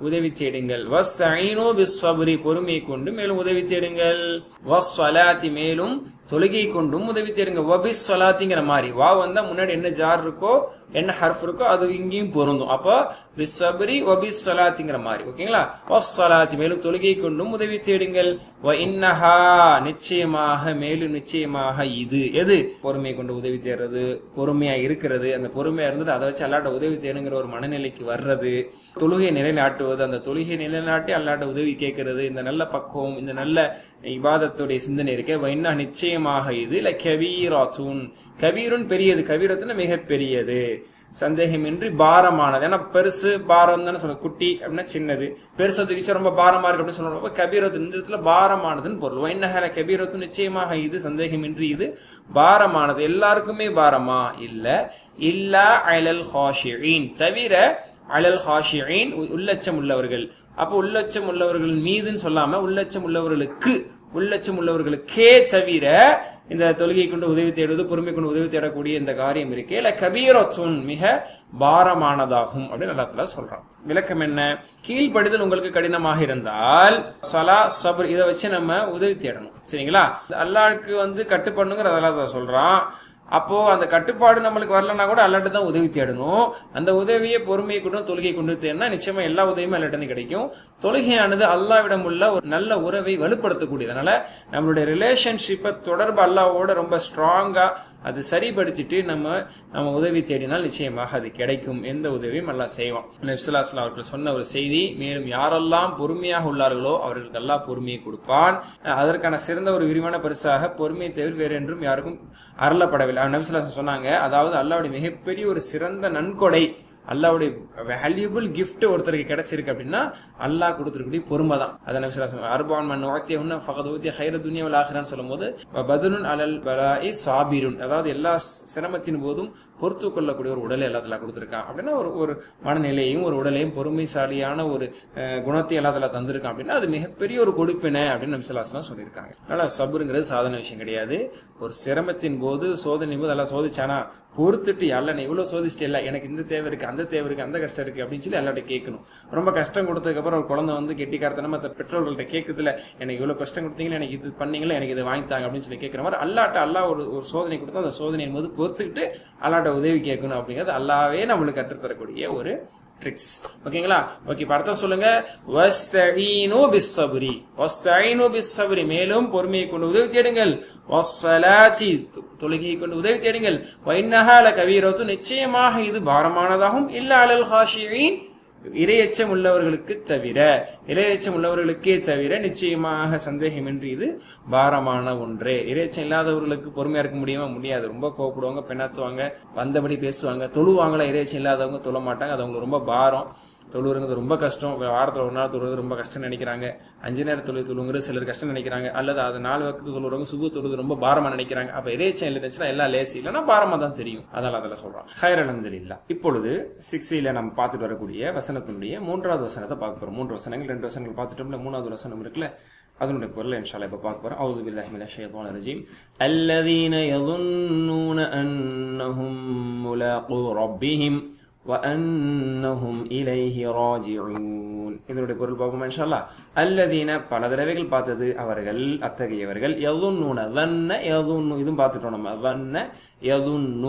உதவி தேடுங்கள். வஸ்தஈனு பிஸ்ஸப்ரி, பொறுமையை கொண்டு மேலும் உதவி தேடுங்கள். வஸ்ஸலாத்தி, மேலும் தொழுகை கொண்டும் உதவி தேடுங்க. வபிஸ் ஸலாத்திங்கிற மாதிரி வாவ் வந்தா முன்னாடி என்ன ஜார் இருக்கோ, என்ன ஹர்ஃப் இருக்கோ அது இங்கேயும் பொருந்தும். அப்போ பிஸ்ஸப்ரி வபிஸ் ஸலாத்திங்கிற மாதிரி. ஓகேங்களா? வஸ்ஸலாத்தி, மேலும் தொழுகை கொண்டும் உதவி தேடுங்கள். வ இன்னஹா, நிச்சயமாக, மேலும் நிச்சயமாக, இது எது? பொறுமையை கொண்டு உதவி தேடுறது, பொறுமையா இருக்கிறது. அந்த பொறுமையா இருந்துட்டு அதை வச்சு அல்லாஹ்ட்ட உதவி தேடுங்கிற ஒரு மனநிலைக்கு வர்றது, தொழுகை நிலைநாட்டுவது, அந்த தொழுகை நிலைநாட்டி அல்லாஹ்ட்ட உதவி கேட்கறது, இந்த நல்ல பக்குவம், இந்த நல்ல இபாதத்துடைய சிந்தனை இருக்க. வைன்னா, நிச்சயமாக இது லகபீரத்துன், கபீருன் பெரியது, கபீரத்துன்னு மிக பெரியது, சந்தேகமின்றி பாரமானது. ஏன்னா பெருசு பாரம் தானே சொல்ல, குட்டி அப்படின்னா சின்னது, பெருசு தூக்கிச்சா ரொம்ப பாரமா இருக்கு அப்படின்னு சொல்றப்ப கபீரத்து இந்த இடத்துல பாரமானதுன்னு பொருள். வைன்னஹ லகபீரத்துன், நிச்சயமாக இது, சந்தேகமின்றி இது பாரமானது. எல்லாருக்குமே பாரமா இல்ல, இல்லா அலல் ஹாஷிஈன், தவிர அலல் ஹாஷிஈன் உள்ளச்சம் உள்ளவர்கள். அப்போ உள்ளச்சம் உள்ளவர்கள் மீதுன்னு சொல்லாம உள்ளச்சம் உள்ளவர்களுக்கே தவிர இந்த தொழுகை கொண்டு உதவி தேடுவது, பொறுமை கொண்டு உதவி தேடக்கூடிய இந்த காரியம் இருக்கே இல்ல கபீரத்துன், மிக பாரமானதாகும் அப்படின்னு அல்லாஹ் சொல்றான். விளக்கம் என்ன? கீழ்ப்படிதல் உங்களுக்கு கடினமாக இருந்தால் சலா சபர் இதை வச்சு நம்ம உதவி தேடணும். சரிங்களா? அல்லாஹ்க்கு கட்டுப்படணுங்கிற அல்லாஹ் சொல்றான். அப்போ அந்த கட்டுப்பாடு நம்மளுக்கு வரலன்னா கூட அல்லாட்ட தான் உதவி தேடணும். அந்த உதவியை பொறுமையை கொண்டு தொழுகை கொண்டு தேடினா நிச்சயமா எல்லா உதவியுமே அல்லாட்ட கிடைக்கும். தொழுகையானது அல்லாஹ்விடம் உள்ள ஒரு நல்ல உறவை வலுப்படுத்தக்கூடியது. அதனால நம்மளுடைய ரிலேஷன்ஷிப்பை தொடர்பு அல்லாஹ்வோட ரொம்ப ஸ்ட்ராங்கா அது சரிபடுத்திட்டு நம்ம உதவி தேடினால் நிச்சயமாக அது கிடைக்கும். எந்த உதவியும் அல்லாஹ் செய்வான். நபி ஸல்லல்லாஹு அலைஹி வஸல்லம் அவர்கள் சொன்ன ஒரு செய்தி, மேலும் யாரெல்லாம் பொறுமையாக உள்ளார்களோ அவர்களுக்கு அல்லாஹ் பொறுமையை கொடுப்பான். அதற்கான சிறந்த ஒரு விரிவான பரிசாக பொறுமையை தவிர வேறு என்றும் யாருக்கும் அருளப்படவில்லை. நபி ஸல்லல்லாஹு அலைஹி வஸல்லம் சொன்னாங்க, அதாவது அல்லாஹ்வுடைய மிகப்பெரிய ஒரு சிறந்த நன்கொடை, அல்லாஹ்வுடைய வேல்யூபிள் கிஃப்ட் ஒருத்தருக்கு கிடைச்சிருக்கு அப்படின்னா அல்லாஹ் கொடுத்திருக்கக்கூடிய பொறுமை தான். அதான் நபி ஸல்லல்லாஹு அலைஹி வஸல்லம் அர்பான் மன் உஅத்தியஹுன்ன ஃபகத் உஅத்திய கைர துன்யா வல் ஆখিরাன்னு சொல்லும்போது பதுலுன் அலல் பலாஇ சாபிருன், அதாவது எல்லா சிரமத்தின் போதும் பொறுத்து கொள்ளக்கூடிய ஒரு உடலை எல்லாத்துல கொடுத்திருக்கான் அப்படின்னா ஒரு மனநிலையும் ஒரு உடலையும் பொறுமைசாலியான ஒரு குணத்தை எல்லாத்துல தந்திருக்கான் அப்படின்னா அது மிகப்பெரிய ஒரு கொடுப்பினை அப்படின்னு நபி ஸல்லல்லாஹு அலைஹி வஸல்லம் சொல்லியிருக்காங்க. அதனால சபுருங்கிறது சாதாரண விஷயம் கிடையாது. ஒரு சிரமத்தின் போது சோதனை போது எல்லாம் சோதிச்சானா பொறுத்துட்டு அல்ல நீ இவ்வளவு சோதிச்சிட்டு இல்ல, எனக்கு இந்த தேவை இருக்கு, அந்த தேவை இருக்கு, அந்த கஷ்டம் இருக்கு அப்படின்னு சொல்லி எல்லார்ட்ட கேட்கணும். ரொம்ப கஷ்டம் கொடுத்ததுக்கு அப்புறம் ஒரு குழந்தை கெட்டிக்காரத்தனமா பெற்றோர்கள்ட்ட கேட்கறதுல எனக்கு இவ்வளவு கஷ்டம் கொடுத்தீங்களா, எனக்கு இது பண்ணீங்களா, எனக்கு இது வாங்கித்தாங்க அப்படின்னு சொல்லி கேட்கிற மாதிரி அல்லாஹ் ஒரு சோதனை கொடுத்தா அந்த சோதனையின் போது பொறுத்துக்கிட்டு அல்லாஹ்ட்ட உதவி கேட்கணும் அப்படிங்கிறது அல்லாஹ்வே நம்மளுக்கு கற்றுத்தரக்கூடிய ஒரு ட்ரிக்ஸ். ஓகேங்களா? ஓகே, அர்த்தம் சொல்லுங்க. வஸ்தஈனு பிஸ்ஸப்ரி, வஸ்தஈனு பிஸ்ஸப்ரி, மேலும் பொறுமையை கொண்டு உதவி தேடுங்கள். வஸ்ஸலாத்தி, தொழுகையை கொண்டு உதவி தேடுங்கள். வஇன்னஹா லகபீரத்து, நிச்சயமாக இது பாரமானதாகும். இல்லா அலல் ஹாஷிஈன், இரையச்சம் உள்ளவர்களுக்கே தவிர நிச்சயமாக சந்தேகமின்றி இது பாரமான ஒன்றே. இரையச்சம் இல்லாதவர்களுக்கு பொறுமையா இருக்க முடியாது. ரொம்ப கோவப்படுவாங்க, பெண்ணாத்துவாங்க, வந்தபடி பேசுவாங்க. தொழுவாங்களா? இரையச்சம் இல்லாதவங்க தொழ மாட்டாங்க. அது அவங்களுக்கு ரொம்ப பாரம். தொழுவுறது ரொம்ப கஷ்டம். வாரத்தில் ஒரு நாள் தொழுவது ரொம்ப கஷ்டம் நினைக்கிறாங்க. 5 நேரம் தொழுங்கிறது சிலர் கஷ்டம் நினைக்கிறாங்க. அல்லது அது 4 வக்து தொழுறவங்க சுபு தொழுது ரொம்ப பாரமா நினைக்கிறாங்க. அப்ப இறைச்சம் இருந்துச்சுன்னா எல்லாம் லேசி, இல்லைன்னா பாரமா தான் தெரியும். அதெல்லாம் சொல்றான். ஹைர் அல்ஹம்துலில்லாஹ். இப்பொழுது 6 நம்ம பார்த்துட்டு வரக்கூடிய வசனத்தினுடைய 3வது வசனத்தை பார்க்க போறோம். 3 வசனங்கள், 2 வசனங்கள் பார்த்துட்டோம்ல. 3வது வசனம் இருக்குல்ல, அதனுடைய பொருளை இன்ஷா அல்லாஹ் இப்ப பார்க்க போறோம். அஊது பில்லாஹி மினஷ் ஷைத்தானிர் ரஜீம். அல்லதீன யظنون அன்னஹும் முலாகு ரப்பிஹிம் وَأَنَّهُمْ إِلَيْهِ رَاجِعُونَ. இதனுடைய பொருள் பார்ப்போம் இன்ஷா அல்லாஹ். அல்லதீன, பல தடவைகள் பார்த்தது அவர்கள், அத்தகையவர்கள். யظنون, ظن يظن, இதுவும் பார்த்துட்டோம் நம்ம. ظن يظن,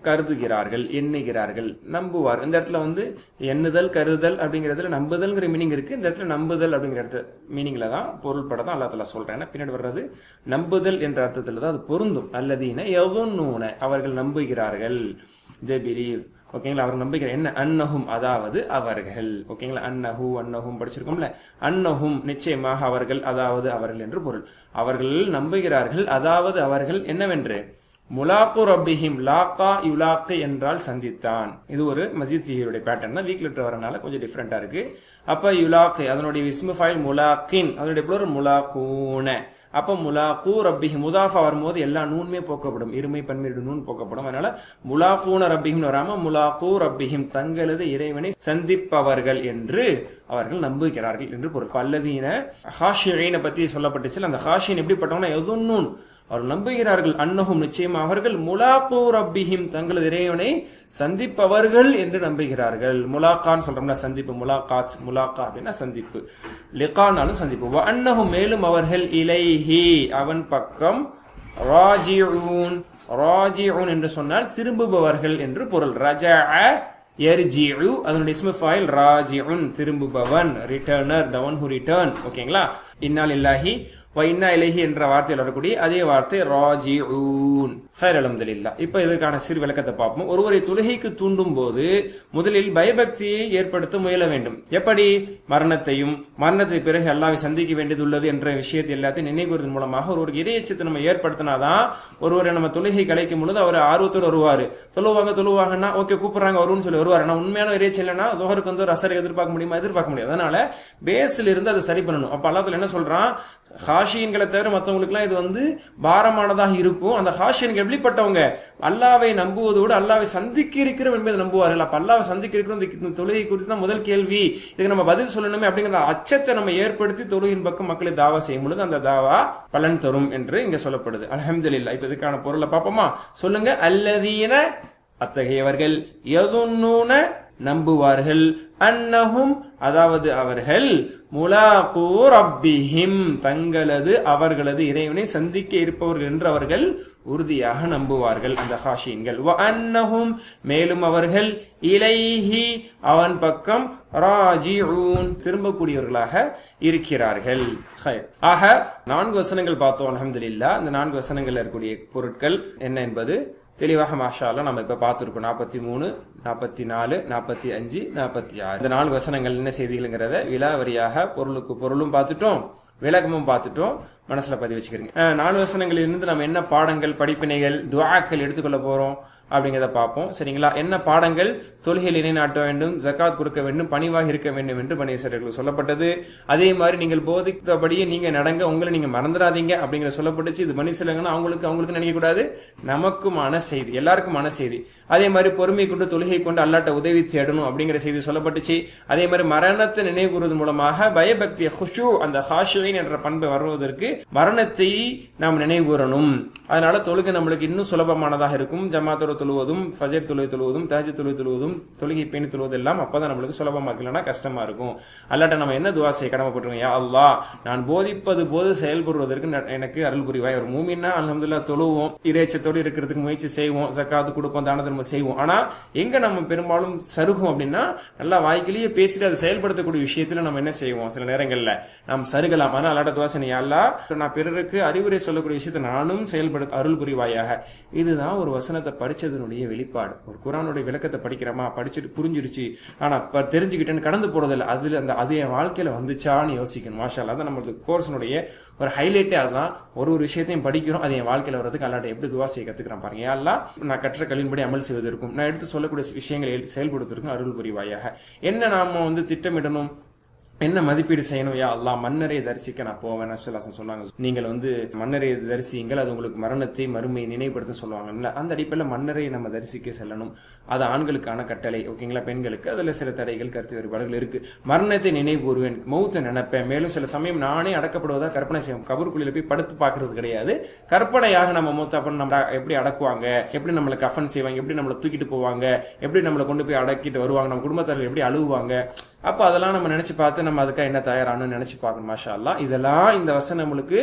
கருதுகிறார்கள், எண்ணுகிறார்கள், நம்புவார். இந்த இடத்துல எண்ணுதல், கருதல் அப்படிங்கிறதுல நம்புதல்ங்கிற மீனிங் இருக்கு. இந்த இடத்துல நம்புதல் அப்படிங்கிற மீனிங்ல தான் பொருள் பட தான் அல்லாஹ் தஆலா சொல்றேன். பின்னாடி வர்றது நம்புதல் என்ற அர்த்தத்துல தான் அது பொருந்தும். அல்லதீன யظنون, அவர்கள் நம்புகிறார்கள். they believe. ஓகேங்களா? அவர் நம்பிக்கை என்ன? அன்னஹும், அதாவது அவர்கள். ஓகேங்களா? அன்னஹும் படிச்சிருக்கோம்ல. அன்னஹும், நிச்சயமாக அவர்கள், அதாவது அவர்கள் என்று பொருள். அவர்கள் நம்புகிறார்கள், அதாவது அவர்கள் என்னவென்று முலாக்கு ரப்பிஹிம். லாக்கா யுலாக்கு என்றால் சந்தித்தான். இது ஒரு மஸ்ஜித் ஃபீஹியுடைய பேட்டர்ன் தான். வீக் லெட்டர் வரனால கொஞ்சம் டிஃபரெண்டா இருக்கு. அப்ப யுலாக்கு, அதனுடைய இஸ்மு ஃபைல் முலாக்கின், அதனுடைய புளூரல் முலாக்கூன. அப்ப முலாக்கு ரப்பிஹிம், முதாஃபா வரும்போது எல்லா நூன்மே போக்கப்படும், இருமை பன்மையுடைய நூன் போக்கப்படும். அதனால முலாக்கூன ரப்பிஹிம் வராம முலாக்கு ரப்பிஹிம், தங்களது இறைவனை சந்திப்பவர்கள் என்று அவர்கள் நம்புகிறார்கள் என்று பொருள். அல்லதீன ஹாஷிஈன பத்தி சொல்லப்பட்டுச்சு. அந்த ஹாஷின் எப்படிப்பட்டவங்கன்னா யظنون, அவர்கள் நம்புகிறார்கள். அன்னஹும், நிச்சயமா அவர்கள் முலாக்கு ரப்பிஹிம், தங்களது இறைவனை சந்திப்பவர்கள் என்று நம்புகிறார்கள். முலாக்கான்னு சொல்றோம்ல, சந்திப்பு. முலாக்காத், முலாக்கா அப்படின்னா சந்திப்பு. லிகானாலும் சந்திப்பு. அன்னஹும், மேலும் அவர்கள் இலைஹி, அவன் பக்கம். ராஜிஊன், ராஜிஊன் என்று சொன்னால் திரும்புபவர்கள் என்று பொருள். ரஜஅ யர்ஜிஉ, அதனுடைய இஸ்மு file ராஜிஉன், திரும்புபவன், ரிட்டர்னர், the one who return. ஓகேங்களா? இன்னா லில்லாஹி வ இன்னா இலைஹி என்ற வார்த்தையில் வரக்கூடிய அதே வார்த்தை ராஜிஊன். ஹைர் அல்ஹம்துலில்லாஹ். இப்ப இதற்கான சிறு விளக்கத்தை பார்ப்போம். ஒருவரை தொழுகைக்கு தூண்டும் போது முதலில் பயபக்தியை ஏற்படுத்த முயல வேண்டும். எப்படி? மரணத்தையும் மரணத்தை பிறகு அல்லாஹ்வை சந்திக்க வேண்டியது உள்ளது என்ற விஷயத்தை எல்லாத்தையும் நினைவுறுவதன் மூலமாக ஒரு இறையச்சத்தை நம்ம ஏற்படுத்தினாதான் ஒருவரை நம்ம தொழுகை கலைக்கும் பொழுது அவர் ஆர்வத்தோடு வருவாரு. தொழுவாங்கன்னா ஓகே கூப்பிடுறாங்க வரும்னு சொல்லி வருவார். ஆனா உண்மையான இறைச்சி இல்லைன்னா ஜோஹருக்கு ஒரு அசரை எதிர்பார்க்க முடியாது. அதனால பேஸ்ல இருந்து அதை சரி பண்ணணும். அப்ப அல்லாஹ் என்ன சொல்றான்? ஹாஷியன்களை தவிர மற்றவங்களுக்கு எல்லாம் இது பாரமானதாக இருக்கும். அந்த ஹாஷியன்கள் எப்படிப்பட்டவங்க? அல்லாஹ்வை நம்புவதோடு அல்லாஹ்வை சந்திக்க இருக்கிறோம் என்பதை நம்புவார்கள். அப்ப அல்லாஹ்வை சந்திக்க இருக்கிறோம், இந்த தொழுகை குறித்து தான் முதல் கேள்வி, இதுக்கு நம்ம பதில் சொல்லணுமே அப்படிங்கிற அச்சத்தை நம்ம ஏற்படுத்தி தொழுகையின் பக்கம் மக்களை தாவா செய்யும் பொழுது அந்த தாவா பலன் தரும் என்று இங்க சொல்லப்படுது. அல்ஹம்துலில்லாஹ். இப்ப இதுக்கான பொருளை பார்ப்போமா? சொல்லுங்க. அல்லதீன அத்தகையவர்கள், யதுன்னூன நம்புவார்கள், அன்னஹும் அதாவது அவர்கள், முலாகு ரப்பிஹிம் தங்களது அவர்களது இறைவனை சந்திக்க இருப்பவர்கள் என்று அவர்கள் உறுதியாக நம்புவார்கள் அந்த ஹாஷீன்கள். வ அன்னஹும் மேலும் அவர்கள், இலைஹி அவன் பக்கம், ராஜிஊன் திரும்பக்கூடியவர்களாக இருக்கிறார்கள். ஆக 4 வசனங்கள் பார்த்தோம். அல்ஹம்துலில்லாஹ். இந்த 4 வசனங்கள்ல இருக்கக்கூடிய பொருட்கள் என்ன என்பது தெளிவாக மாஷா அல்லாஹ் நம்ம இப்ப பார்த்திருக்கோம். 43, 44, 45, 46 இந்த 4 வசனங்கள் என்ன செய்திகள்ங்கிறத விலாவரியாக பொருளுக்கு பொருளும் பார்த்துட்டோம், விளக்கமும் பார்த்துட்டோம். மனசுல பதிவு வச்சுக்கிறீங்க. 4 வசனங்களில் இருந்து நம்ம என்ன பாடங்கள், படிப்பினைகள், துஆக்கள் எடுத்துக்கொள்ள போறோம் அப்படிங்கிறத பார்ப்போம். சரிங்களா? என்ன பாடங்கள்? தொழுகையில் நிலைநாட்ட வேண்டும், ஜகாத் கொடுக்க வேண்டும், பணிவாக இருக்க வேண்டும் என்று பணிசர்களுக்கு சொல்லப்பட்டது. அதே மாதிரி நீங்கள் போதித்தபடியே நீங்க நடங்க, உங்களை நீங்க மறந்துடாதீங்க அப்படிங்கிற சொல்லப்பட்டுச்சு. இது பணிசலங்கன்னா அவங்களுக்கு நினைக்க கூடாது, நமக்குமான செய்தி, எல்லாருக்குமான செய்தி. அதே மாதிரி பொறுமை கொண்டு தொழுகை கொண்டு அல்லாட்ட உதவி தேடணும் அப்படிங்கிற செய்தி சொல்லப்பட்டுச்சு. அதே மாதிரி மரணத்தை நினைவு கூறுவதன் மூலமாக பயபக்தி ஹுஷு அந்த ஹாஷியின் என்ற பண்பை வருவதற்கு மரணத்தை நாம் நினைவு கூறணும். அதனால தொழுகை நம்மளுக்கு இன்னும் சுலபமானதாக இருக்கும். ஜமாத்தோட தொழுவதும், ஃபஜர் தொழுகை தொழுவதும், தஹஜ்ஜுத் தொழுகை தொழுவதும், தொழுகை பேணி தொழுவது எல்லாம் அப்பதான் நம்மளுக்கு சுலபமா இருக்கலன்னா கஷ்டமா இருக்கும். அல்லாட்ட நம்ம என்ன துஆ செய்ய கடமைப்பட்டிருக்கோம்? யா அல்லாஹ், நான் போதிப்பது போது செயல்படுவதற்கு எனக்கு அருள் புரிவாய். ஒரு மூமின்னா அல்ஹம்துலில்லாஹ் தொழுவோம், இறைச்சத்தோடு இருக்கிறதுக்கு முயற்சி செய்வோம், ஜகாத் கொடுப்போம், தான தர்மம் செய்வோம். ஆனா எங்க நம்ம பெரும்பாலும் சருகும் அப்படின்னா, நல்லா வாய்க்கிலேயே பேசிட்டு அதை செயல்படுத்தக்கூடிய விஷயத்துல நம்ம என்ன செய்வோம்? சில நேரங்கள்ல நாம் சருகலாம். ஆனா அல்லாட்ட துஆ செய்ய, யா அல்லாஹ், நான் பிறருக்கு அறிவுரை சொல்லக்கூடிய விஷயத்தை நானும் செயல்படுத்த அருள் புரிவாயாக. இதுதான் ஒரு வசனத்தை படிச்சதனுடைய வெளிப்பாடு. ஒரு குர்ஆனுடைய விளக்கத்தை படிக்கிறோமா, படிச்சுட்டு புரிஞ்சிருச்சு, ஆனா தெரிஞ்சுக்கிட்டேன்னு கடந்து போறதில்லை. அதுல அது என் வாழ்க்கையில வந்துச்சான்னு யோசிக்கணும். மாஷா அல்லாஹ். அதான் நம்மளுக்கு கோர்ஸனுடைய ஒரு ஹைலைட்டே அதுதான். ஒரு விஷயத்தையும் படிக்கிறோம், அது என் வாழ்க்கையில வர்றதுக்கு அல்லாட்ட எப்படி துஆ செய்ய கத்துக்கிறேன் பாருங்க. யா அல்லாஹ், நான் கற்ற கல்வியின்படி அமல் செய்வதற்கும், நான் எடுத்து சொல்லக்கூடிய விஷயங்களை செயல்படுத்துவதற்கும் அருள் புரிவாயாக. என்ன நாம திட்டமிடணும், என்ன மதிப்பீடு செய்யணும்? யா அல்லாஹ், மன்னரை தரிசிக்க நான் போவேன். சொன்னாங்க, நீங்கள் மன்னரை தரிசியுங்கள், அது உங்களுக்கு மரணத்தை மறுமை நினைவுபடுத்த சொல்லுவாங்க. அந்த அடிப்படையில் மன்னரை நம்ம தரிசிக்க செல்லணும். அது ஆண்களுக்கான கட்டளை, ஓகேங்களா? பெண்களுக்கு அதுல சில தடைகள், கருத்து வேறுபாடுகள் இருக்கு. மரணத்தை நினைவு கூறுவேன், மௌத்தை நினைப்பேன். மேலும் சில சமயம் நானே அடக்கப்படுவதா கற்பனை செய்வோம். கபருக்குள்ள போய் படுத்து பாக்குறது கிடையாது, கற்பனையாக நம்ம மௌத்த நம்ம எப்படி அடக்குவாங்க, எப்படி நம்மளை கஃபன் செய்வாங்க, எப்படி நம்மளை தூக்கிட்டு போவாங்க, எப்படி நம்மளை கொண்டு போய் அடக்கிட்டு வருவாங்க, நம்ம குடும்பத்தார்கள் எப்படி அழுவாங்க. அப்ப அதெல்லாம் நம்ம நினைச்சு பார்த்து நம்ம அதுக்காக என்ன தயாரானு நினைச்சு பார்க்கணும். மாஷா அல்லாஹ். இதெல்லாம் இந்த வசனம் நம்மளுக்கு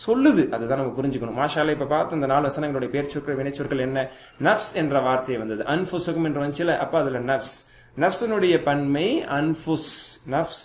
சொல்லுது, அதுதான் நம்ம புரிஞ்சுக்கணும். மாஷா அல்லாஹ். இப்ப பார்த்து இந்த 4 வசனங்களுடைய பேர்ச்சொற்கள், வினைச்சொற்கள் என்ன? நஃப்ஸ் என்ற வார்த்தை வந்தது, அன்ஃபுசுகும் என்று வந்துச்சுல. அப்ப அதுல நஃப்ஸ், நஃப்ஸினுடைய பன்மை அன்ஃபுஸ், நஃப்ஸ்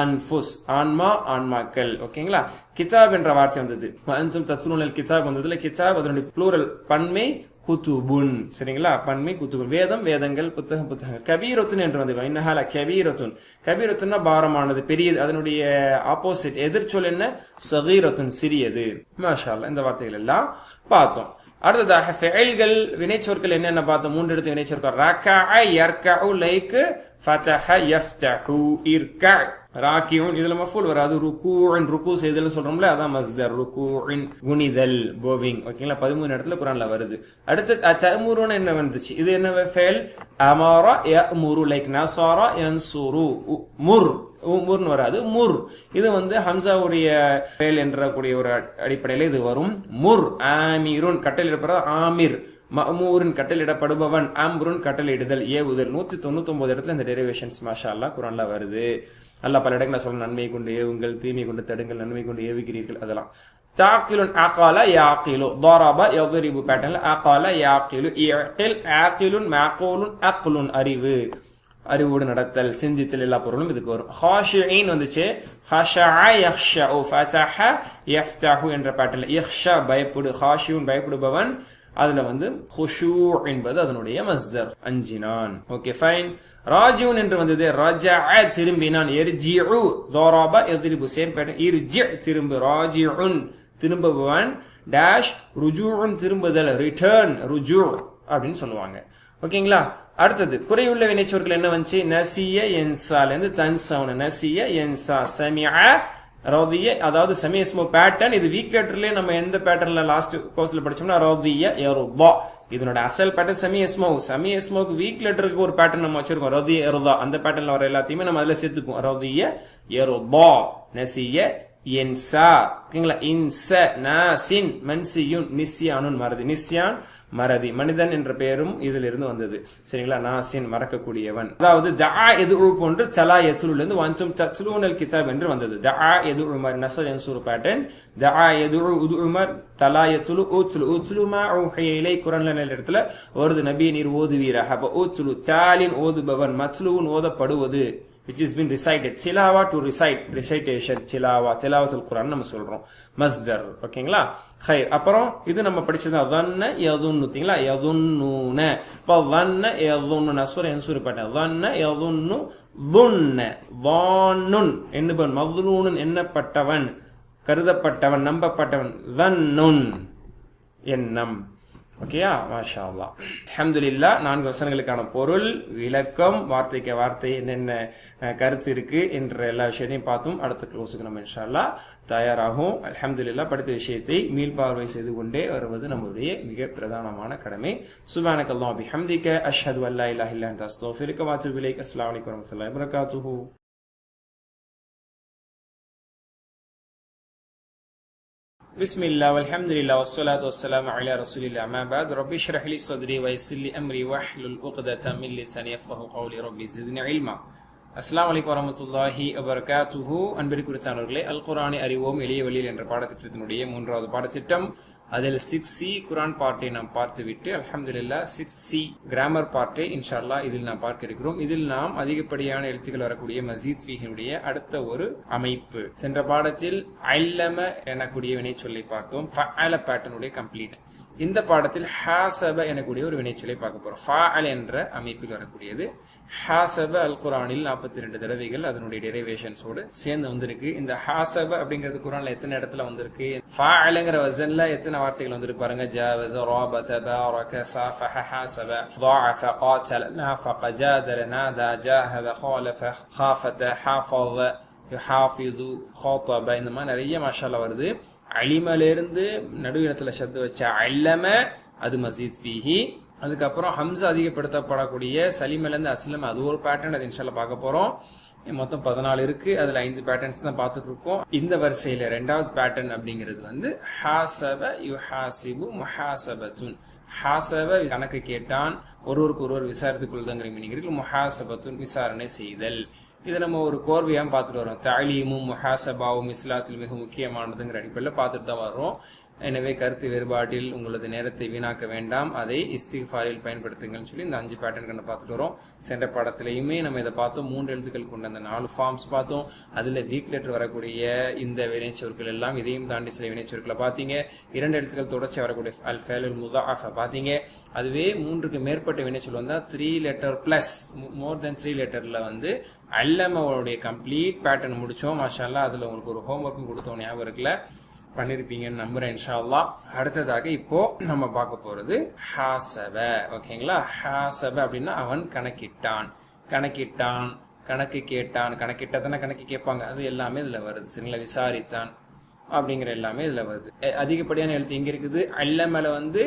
அன்ஃபுஸ், ஆன்மா, ஆன்மாக்கள், ஓகேங்களா? கிதாப் என்ற வார்த்தை வந்தது, அன்தும் தத்லூனல் கிதாப் வந்ததுல. கிதாப் அதனுடைய ப்ளூரல் பன்மை குதுபுன், சரிங்களா? பன்மை குதுபுன், வேதம், வேதங்கள், புத்தகம், புத்தகங்கள். கபீரத்துன் என்று வந்து, இன்னஹால கபீரத்துன், கபீரத்துன்னா பாரமானது, பெரியது. அதனுடைய ஆப்போசிட் எதிர்ச்சொல் என்ன? சகீரத்துன், சிறியது. மாஷா அல்லாஹ். இந்த வார்த்தைகள் எல்லாம் பார்த்தோம். அடுத்ததாக ஃபெயில்கள், வினைச்சொற்கள் என்னென்ன பார்த்தோம்? 3 இடத்து வினைச்சொற்கள். ரகஅ யர்கஉ, லைக் ஃபதஹ யஃப்தஹு, இர்கஅ, ராக்கியூன், இதுல மஃபூல் வராது. ருகூன், ருக்கு செய்தல் சொல்றோம்ல, அதான் மஸ்தர். ருகூன், குனிதல், போவிங், ஓகேங்களா? 13 இடத்துல குர்ஆன்ல வருது. அடுத்து தஅமுருன என்ன வந்துச்சு? இது என்ன ஃபெயில்? அமர யஅமுரு, லைக் நஸர யன்சுரு. முர், முர்னு வராது, முர். இது ஹம்சாவுடைய ஃபெயில் என்ற கூடிய ஒரு அடிப்படையில இது வரும். முர், ஆமீருன் கட்டளையிடப்படுற, ஆமிர், மஅமூரின் கட்டளையிடப்படுபவன், அம்ருன் கட்டளையிடுதல், ஏவுதல். 199 இடத்துல இந்த டெரிவேஷன்ஸ் மாஷா அல்லாஹ் குர்ஆன்ல வருது. அல்லாஹ் பல இடங்களை சொல்ல, நன்மையை கொண்டு ஏவுங்கள், தீமை கொண்டு தடுங்கள், நன்மை கொண்டு ஏவுகிறீர்கள், அதெல்லாம். தாக்கிலுன் அகால யாக்கிலு, தரப யضرب பேட்டர்ன்ல அகால யாக்கிலு, இஅகில், ஆகிலுன், மஅகூலுன், அக்லுன், அறிவு, அறிவோடு நடத்தல், சிந்தித்தல், எல்லா பொருளும் இதுக்கு வரும். ஹாஷிஈன் வந்துச்சு, ஹஷஅ யஹ்ஷஉ, ஃபதஹ யஃப்தஹு என்ற பேட்டர்ன்ல. யஹ்ஷா பயப்படு, ஹாஷியூன் பயப்படுபவன், அதுல ஹுஷூ என்பது அதனுடைய மஸ்தர், அஞ்சினான். Okay fine. ராஜியூன் என்று வந்தது, ரஜஅ திரும்பினான், யர்ஜிஉ, தரப யضرب சேம் பேட்டர்ன், இர்ஜி திரும்பு, ராஜிஉன் திரும்புபவன், டாஷ் ருஜூஉன் திரும்புதல், ரிட்டர்ன், ருஜூ அப்படின்னு சொல்லுவாங்க. ஓகேங்களா? அடுத்தது குறையுள்ள வினைச்சொற்கள் என்ன வந்துச்சு? நசிய யன்சால இருந்து தன்சவுன, நசிய யன்சா, சமிஅ ரௌதிய அதாவது செமி எஸ்மோ பேட்டர்ன். இது வீக் லெட்டர்லயே நம்ம எந்த பேட்டர்ன்ல லாஸ்ட் கோர்ஸ்ல படிச்சோம்னா ரௌதிய யருதா. இதனோட அசல் பேட்டர்ன் செமி எஸ்மோ. செமி எஸ்மோக்கு வீக் லெட்டருக்கு ஒரு பேட்டர்ன் நம்ம வச்சிருக்கோம், ரௌதிய யருதா. அந்த பேட்டர்ன்ல வர எல்லாத்தையுமே நம்ம அதுல சேர்த்துக்குவோம். ரௌதிய யருதா, நசிய இன்சா, ஓகேங்களா? இன்ச, நாசின், மன்சியுன், நிஸ்யானுன் மறதி. நிஸ்யான் மறதி, மனிதன் என்ற பெயரும் இதில் இருந்து வந்தது. சரிங்களா? நாசின் மறக்கக்கூடியவன். அதாவது தஆ யதுஉ போன்று தலா யத்லுல இருந்து வன்தும் தத்லூனல் கிதாப் என்று வந்தது. தஆ யதுஉ மாதிரி நஸர் யன்சூர் பேட்டர்ன். தஆ யதுஉ உதுஉமர் தலா யத்லு உத்லு உத்லு மா உஹிய இலை. குர்ஆன்ல நல்ல இடத்துல வருது நபி நீர் ஓதுவீராக. அப்ப உத்லு Tallinn ஓதுபவன், மத்லூன் ஓதப்படுவது, which has been recited. Tilawa to recite, recitation, tilawa, tilawatul Quran நம்ம சொல்றோம். மஸ்தர், ஓகேங்களா? خير. அப்புறம் இது நம்ம படிச்சது ظن يظن, தீங்களா? يظنون. இப்ப ظن يظن நஸ்ர யன்சூர் பேட்டர்ன். ظن يظن ظن ظانن என்னவன், மظنون எண்ணப்பட்டவன், கருதப்பட்டவன், நம்பப்பட்டவன். ظنن எண்ணம். ஓகேயா? மாஷா அல்லாஹ், அல்ஹம்துலில்லாஹ். 4 வசனங்களுக்கான பொருள், விளக்கம், வார்த்தைக்கு வார்த்தை என்னென்ன கருத்து இருக்கு என்ற எல்லா விஷயத்தையும் பார்த்தோம். அடுத்த க்ளோஸுக்கு நம்ம இன்ஷா அல்லாஹ் தயாராகும். அல்ஹம்துலில்லாஹ். படித்த விஷயத்தை மீள்பார்வை செய்து கொண்டே வருவது நம்முடைய மிக பிரதானமான கடமை. சுப்ஹானக்கல்லாஹ் பிஹம்திக அஷ்ஹது அல்லா இலாஹ இல்லா அன்த அஸ்தக்ஃபிருக வ அத்தூபு இலைக். அஸ்ஸலாமு அலைக்கும் வரஹ்மத்துல்லாஹி வ பரகாத்துஹு. பிஸ்மில்லாஹ் வல்ஹம்துலில்லாஹ் வஸ்ஸலாத்து வஸ்ஸலாமு அலா ரசூலில்லாஹ். அம்மா பஅத். ரப்பி இஷ்ரஹ் லி ஸத்ரி வ யஸ்ஸிர் லி அம்ரி வஹ்லுல் உக்ததம் மின் லிசானி யஃப்கஹு கௌலி. ரப்பி ஸித்னி இல்மா. அஸ்ஸலாமு அலைக்கும் வரஹ்மத்துல்லாஹி வ பரகாத்துஹு. அன்பிற்குரியவர்களே, அல் குர்ஆனை அறிவோம் எளிய வழியில் என்ற பாடத்திட்டத்தினுடைய 3வது பாடத்திட்டம். அதில் 6C குர்ஆன் பார்ட்டை நாம் பார்த்துவிட்டு அல்ஹம்துலில்லாஹ் 6C கிராமர் பார்ட்டை இன்ஷா அல்லாஹ் இதில் நாம் பார்க்க இருக்கிறோம். இதில் நாம் அதிகப்படியான எழுத்துக்கள் வரக்கூடிய மஸீத் ஃபீஹினுடைய அடுத்த ஒரு அமைப்பு. சென்ற பாடத்தில் அல்லம எனக்கூடிய வினை சொல்லி பார்த்தோம். ஃபஅல பேட்டர்னுடைய கம்ப்ளீட். இந்த பாடத்தில் ஹாசப எனக்கூடிய ஒரு வினைச்சொல்லை பார்க்க போறோம். ஃபஅல் என்ற அமைப்பில் வரக்கூடியது. ஹாசப அல் குர்ஆனில் 42 தடவைகள் அதனுடைய டெரிவேஷன்ஸோடு சேர்ந்து வந்திருக்கு. இந்த ஹாசப அப்படிங்கிறது குர்ஆன்ல எத்தனை இடத்துல வந்திருக்கு, ஃபஅல்ங்கிற வஸன்ல எத்தனை வார்த்தைகள் வந்திருக்கு பாருங்க. ஜாவஸ, ராபத, பாரக, சாஃபஹ, ஹாசப, ضاعف, قاتل, نافق, جادل, نادى, جاهد, خالف, خافت, حافظ, يحافظ, خاطب. இந்த மாதிரி நிறைய மாஷாஅல்லாஹ் வருது. அலிமலிருந்து நடுவினத்துல சப்த வச்ச அல்லம, அது மஸீத் ஃபீஹி. அதுக்கப்புறம் ஹம்சா அதிகப்படுத்தப்படக்கூடிய சலிமிலிருந்து அஸ்லம், அது ஒரு பேட்டர்ன். அது இன்ஷால்லா பார்க்க போறோம். மொத்தம் 14 இருக்கு. அதுல 5 பேட்டர்ன்ஸ் தான் பார்த்துட்டு இருக்கோம். இந்த வரிசையில 2வது பேட்டர்ன் அப்படிங்கிறது வந்து ஹாசப யுஹாசிபு முஹாசபத்துன். ஹாசப கணக்கு கேட்டான், ஒருவருக்கு ஒருவர் விசாரித்துக் கொள்ளுங்கிற மீனிங் இருக்கு. முஹாசபத்துன் விசாரணை செய்தல். இதை நம்ம ஒரு கோர்வையாக பார்த்துட்டு வரோம். தலீமும் முஹாசபாவும் இஸ்லாத்தில் மிக முக்கியமானதுங்கிற அடிப்படையில் பார்த்துட்டு தான் வரோம். எனவே கருத்து வேறுபாட்டில் உங்களது நேரத்தை வீணாக்க வேண்டாம், அதை இஸ்திக்ஃபாரில் பயன்படுத்துங்கன்னு சொல்லி இந்த 5 பேட்டர்ன் பார்த்துட்டு வரோம். சென்ற பாடத்திலையுமே நம்ம இதை பார்த்தோம். 3 எழுத்துக்கள் கொண்ட அந்த 4 ஃபார்ம்ஸ் பார்த்தோம். அதுல வீக் லெட்டர் வரக்கூடிய இந்த வினைச்சொற்கள் எல்லாம், இதையும் தாண்டி சில வினைச்சொற்களை பார்த்தீங்க. 2 எழுத்துக்கள் தொடர்ச்சி வரக்கூடிய அல் ஃபஅலுல் முதாஅஃப பார்த்தீங்க. அதுவே 3க்கு மேற்பட்ட வினைச்சொல் வந்தா 3 லெட்டர் பிளஸ் மோர் தென் 3 லெட்டர்ல வந்து அல்லமோடைய கம்ப்ளீட் பேட்டர்ன் முடிச்சோம். மாஷா அல்லாஹ். அதுல உங்களுக்கு ஒரு ஹோம்ஒர்க்கும் கொடுத்தோம், ஞாபகம் இருக்குல்ல, பண்ணிருப்பீங்கன்னு நம்புறேன் இன்ஷா அல்லாஹ். அடுத்ததாக இப்போ நம்ம பார்க்க போறது ஹாசப. ஓகேங்களா? ஹாசப அப்படின்னா அவன் கணக்கிட்டான், கணக்கிட்டான், கணக்கு கேட்டான், கணக்கிட்டதானே கணக்கு கேட்பாங்க, அது எல்லாமே இதுல வருது. சரிங்களா? விசாரித்தான் அப்படிங்கிற எல்லாமே இதுல வருது. அதிகப்படியான எழுத்து எங்க இருக்குது? அல்லமல வந்து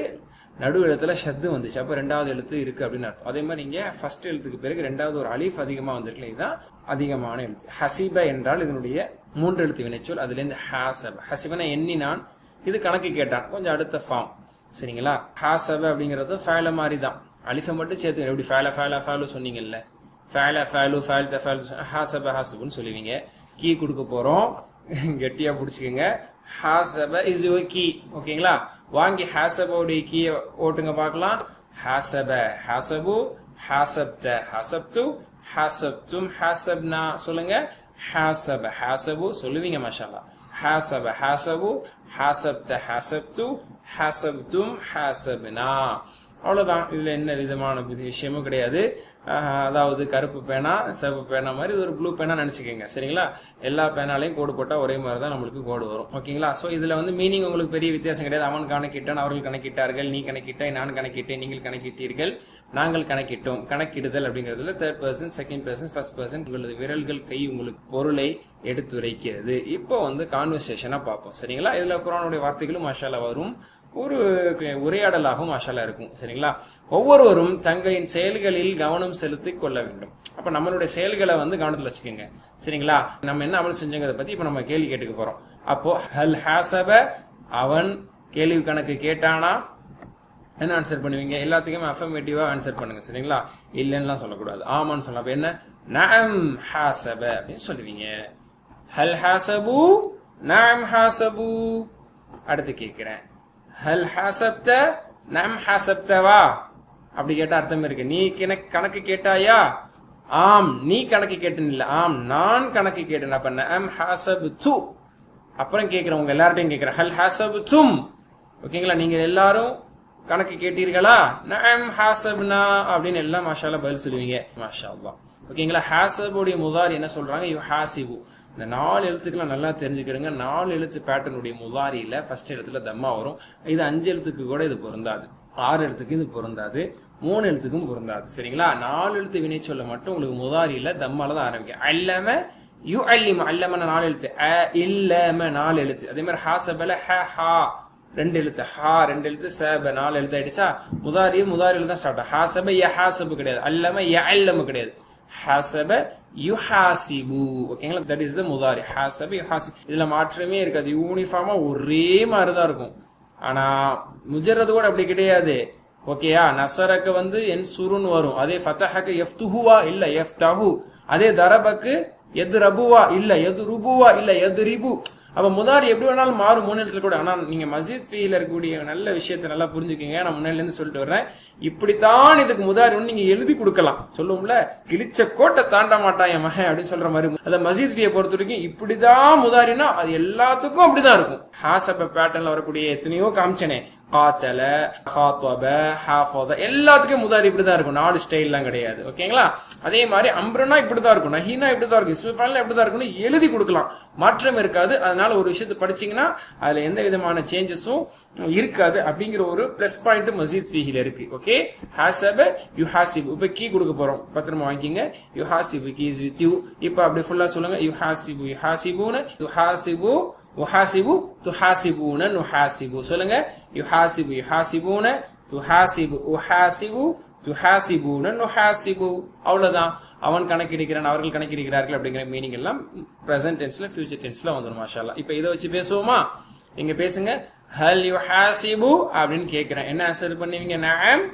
நடு எழுத்துல ஷத்து வந்துச்சு, அப்ப 2வது எழுத்து இருக்கு அப்படின்னு அர்த்தம். அதே மாதிரி இங்க ஃபர்ஸ்ட் எழுத்துக்கு பிறகு 2வது ஒரு அலிஃப் அதிகமா வந்துருக்கு, இதுதான் அதிகமான எழுத்து. ஹசிப என்றால் இதனுடைய 3 எழுத்து வினைச்சொல். அதுல இருந்து ஹாசப. ஹசிபன எண்ணினான், இது கணக்கு கேட்டான், கொஞ்சம் அடுத்த ஃபார்ம். சரிங்களா? ஹாசப அப்படிங்கிறது ஃபஅல மாதிரி தான், அலிஃபை மட்டும் சேர்த்து. எப்படி ஃபஅல சொன்னீங்கல்ல, ஃபஅலு ஹாசப ஹாசபுன்னு சொல்லுவீங்க. கீ கொடுக்க போறோம், கெட்டியா பிடிச்சிக்கோங்க. ஹாசப இஸ் யுவர் கீ. ஓகேங்களா? வாங்கி ஹாசபோடைய கீயை ஓட்டுங்க பார்க்கலாம். ஹாசப, ஹாசபு, ஹாசப்த, ஹாசப்து, ஹாசப்தும், ஹாசப்னா சொல்லுங்க. ஹாசப, ஹாசபு சொல்லுவீங்க மாஷா அல்லாஹ். ஹாசப, ஹாசபு, ஹாசப்த, ஹாசப்து, ஹாசப்தும், ஹாசப்னா. அவ்வளவுதான். இதுல என்ன விதமான விஷயமும் கிடையாது. அதாவது கருப்பு பேனா சிவப்பு பேனா மாதிரி ஒரு ப்ளூ பேனா நினைச்சுக்கோங்க. சரிங்களா? எல்லா பேனாலையும் கோடு போட்டா ஒரே மாதிரி தான் நம்மளுக்கு கோடு வரும். ஓகேங்களா? சோ இதுல வந்து மீனிங் உங்களுக்கு பெரிய வித்தியாசம் கிடையாது. அவன் கணக்கிட்டான், அவர்கள் கணக்கிட்டார்கள், நீ கணக்கிட்டாய், நான் கணக்கிட்டேன், நீங்கள் கணக்கிட்டீர்கள். நாங்கள் கணக்கிட்டோம். கணக்கிடுதல் அப்படிங்கிறதுல third person, second person, first person. உங்களது விரல்கள் கை உங்களுக்கு பொருளை எடுத்துரைக்கிறது. இப்போ கான்வர்சேஷனா பார்ப்போம். சரிங்களா? இதுல குர்ஆனுடைய வார்த்தைகளும் மாஷாஅல்லாஹ் வரும். ஒரு உரையாடலாகவும் மாஷாஅல்லாஹ் இருக்கும். சரிங்களா? ஒவ்வொருவரும் தங்களின் செயல்களில் கவனம் செலுத்திக் கொள்ள வேண்டும். அப்ப நம்மளுடைய செயல்களை கவனத்தில் வச்சுக்கோங்க. சரிங்களா? நம்ம என்ன அமல் செஞ்சோங்கிறத பத்தி இப்ப நம்ம கேள்வி கேட்டுக்க போறோம். அப்போ ஹல் ஹாசப, அவன் கேள்வி கணக்கு கேட்டானா, என்ன ஆன்சர் பண்ணுவீங்க? எல்லாத்துக்குமே அஃபர்மேட்டிவா ஆன்சர் பண்ணுங்க. சரிங்களா? இல்லைன்னா சொல்லக்கூடாது, ஆமான்னு சொல்லலாம். அப்ப என்ன? நஅம் ஹாசப அப்படின்னு சொல்லுவீங்க. ஹல் ஹாசபு, நஅம் ஹாசபு. அடுத்து கேட்கிறேன், ஹல் ஹாசப்த, நஅம் ஹாசப்தவா அப்படி கேட்டா அர்த்தம் இருக்கு. நீ கணக்கு கேட்டாயா? ஆம் நீ கணக்கு கேட்டேன் இல்ல, ஆம் நான் கணக்கு கேட்டேன். அப்ப நஅம் ஹாசப்து. அப்புறம் கேட்கிறேன், உங்க எல்லார்ட்டையும் கேட்கிறேன், ஹல் ஹாசப்தும். ஓகேங்களா? நீங்க எல்லாரும் கணக்கு கேட்டீர்களா? நஅம் ஹாசப்னா அப்படின்னு எல்லாம் மாஷாஅல்லாஹ் பதில் சொல்லுவீங்க. மாஷாஅல்லாஹ். ஓகேங்களா? ஹாசபுடைய முதாரி என்ன சொல்றாங்க? யுஹாசிபு. இந்த 4 எழுத்துக்கெல்லாம் நல்லா தெரிஞ்சுக்கிறங்க. 4 எழுத்து பேட்டர்னுடைய முதாரியில ஃபர்ஸ்ட் இடத்துல தம்மா வரும். இது 5 எழுத்துக்கு கூட இது பொருந்தாது, 6 எழுத்துக்கு இது பொருந்தாது, 3 எழுத்துக்கும் பொருந்தாது. சரிங்களா? 4 எழுத்து வினை சொல்ல மட்டும் உங்களுக்கு முதாரியில தம்மால தான் ஆரம்பிக்கும். அல்லம யு அல்லிம, அல்லமன 4 எழுத்து, அ இல்லம 4 எழுத்து. அதே மாதிரி ஹாசபல ஹ ஹா 2 எழுத்து, ஹா 2 எழுத்து, சப 4 எழுத்து ஆயிடுச்சா? முதாரியில தான் ஸ்டார்ட். ஹாசப யஹாசபு கிடையாது, அல்லம யஅல்லமு கிடையாது, ஹாசப யுஹாசிபு. ஓகேங்களா? தட் இஸ் த முதாரி. ஹாசப யுஹாசிபு. இதுல மாற்றமே இருக்காது, யூனிஃபார்மா ஒரே மாதிரி தான் இருக்கும். ஆனா முஜர்ரது கூட அப்படி கிடையாது. ஓகேயா? நசரக்கு என்சுருன்னு வரும். அதே ஃபதஹக்கு யஃப்துஹுவா இல்ல யஃப்தஹு. அதே தரபக்கு யத்ரபுவா இல்ல யத்ருபுவா இல்ல யத்ரிபு. அப்ப முதாரி எப்படி வேணாலும் மாறும் 3 எழுத்துல கூட. ஆனா நீங்க மஸ்ஜித் ஃபீல இருக்கக்கூடிய நல்ல விஷயத்தை நல்லா புரிஞ்சுக்கீங்க. நான் முன்னாடில இருந்து சொல்லிட்டு வர்றேன், இப்படித்தான் இதுக்கு முதாரி நீங்க எழுதி கொடுக்கலாம். சொல்லுவோம்ல, கிழிச்ச கோட்டை தாண்ட மாட்டான் என் மகன் அப்படின்னு சொல்ற மாதிரி. அத மஸ்ஜித் ஃபீயை பொறுத்த வரைக்கும் இப்படிதான் முதாரினா அது எல்லாத்துக்கும் அப்படிதான் இருக்கும். ஹாசப பேட்டர்ன்ல வரக்கூடிய எத்தனையோ காமிச்சனே, காத்தல, ஹாத்வப, ஹாஃபஸ, எல்லாத்துக்கும் முதாரி இப்படிதான் இருக்கும். 4 ஸ்டைல்லாம் கிடையாது. ஓகேங்களா? அதே மாதிரி அம்ரனா இப்படிதான் இருக்கும், நஹீனா இப்படிதான் இருக்கும், இஸ்மிஃபால்னா இப்படிதான் இருக்கும்னு எழுதி கொடுக்கலாம். மாற்றம் இருக்காது. அதனால ஒரு விஷயத்தை படிச்சீங்கன்னா அதுல எந்த விதமான சேஞ்சஸும் இருக்காது. அப்படிங்கிற ஒரு பிளஸ் பாயிண்ட் மஸ்ஜித் ஃபீஹில இருக்கு. ஓகே? ஹாசப யுஹாசிபு. இப்ப கீ கொடுக்க போறோம், பத்திரமா வாங்கிங்க. யுஹாசிபு கீ இஸ் வித் யூ. இப்ப அப்படி ஃபுல்லா சொல்லுங்க. யுஹாசிபு யுஹாசிபுன, துஹாசிபு உஹாசிபு, துஹாசிபூன நுஹாசிபு. சொல்லுங்க. யுஹாசிபு யுஹாசிபூன, துஹாசிபு உஹாசிபு, துஹாசிபூன நுஹாசிபு. அவ்வளவுதான். அவன் கணக்கிடுகிறான், அவர்கள் கணக்கிடுகிறார்கள் அப்படிங்கிற மீனிங் எல்லாம் பிரசன்ட் டென்ஸ்ல, ஃபியூச்சர் டென்ஸ்ல வந்துடும். மாஷாஅல்லாஹ். இப்ப இதை வச்சு பேசுவோமா? இங்க பேசுங்க. ஹல் யுஹாசிபு அப்படின்னு கேட்கிறேன், என்ன ஆன்சர் பண்ணுவீங்க? நஅம்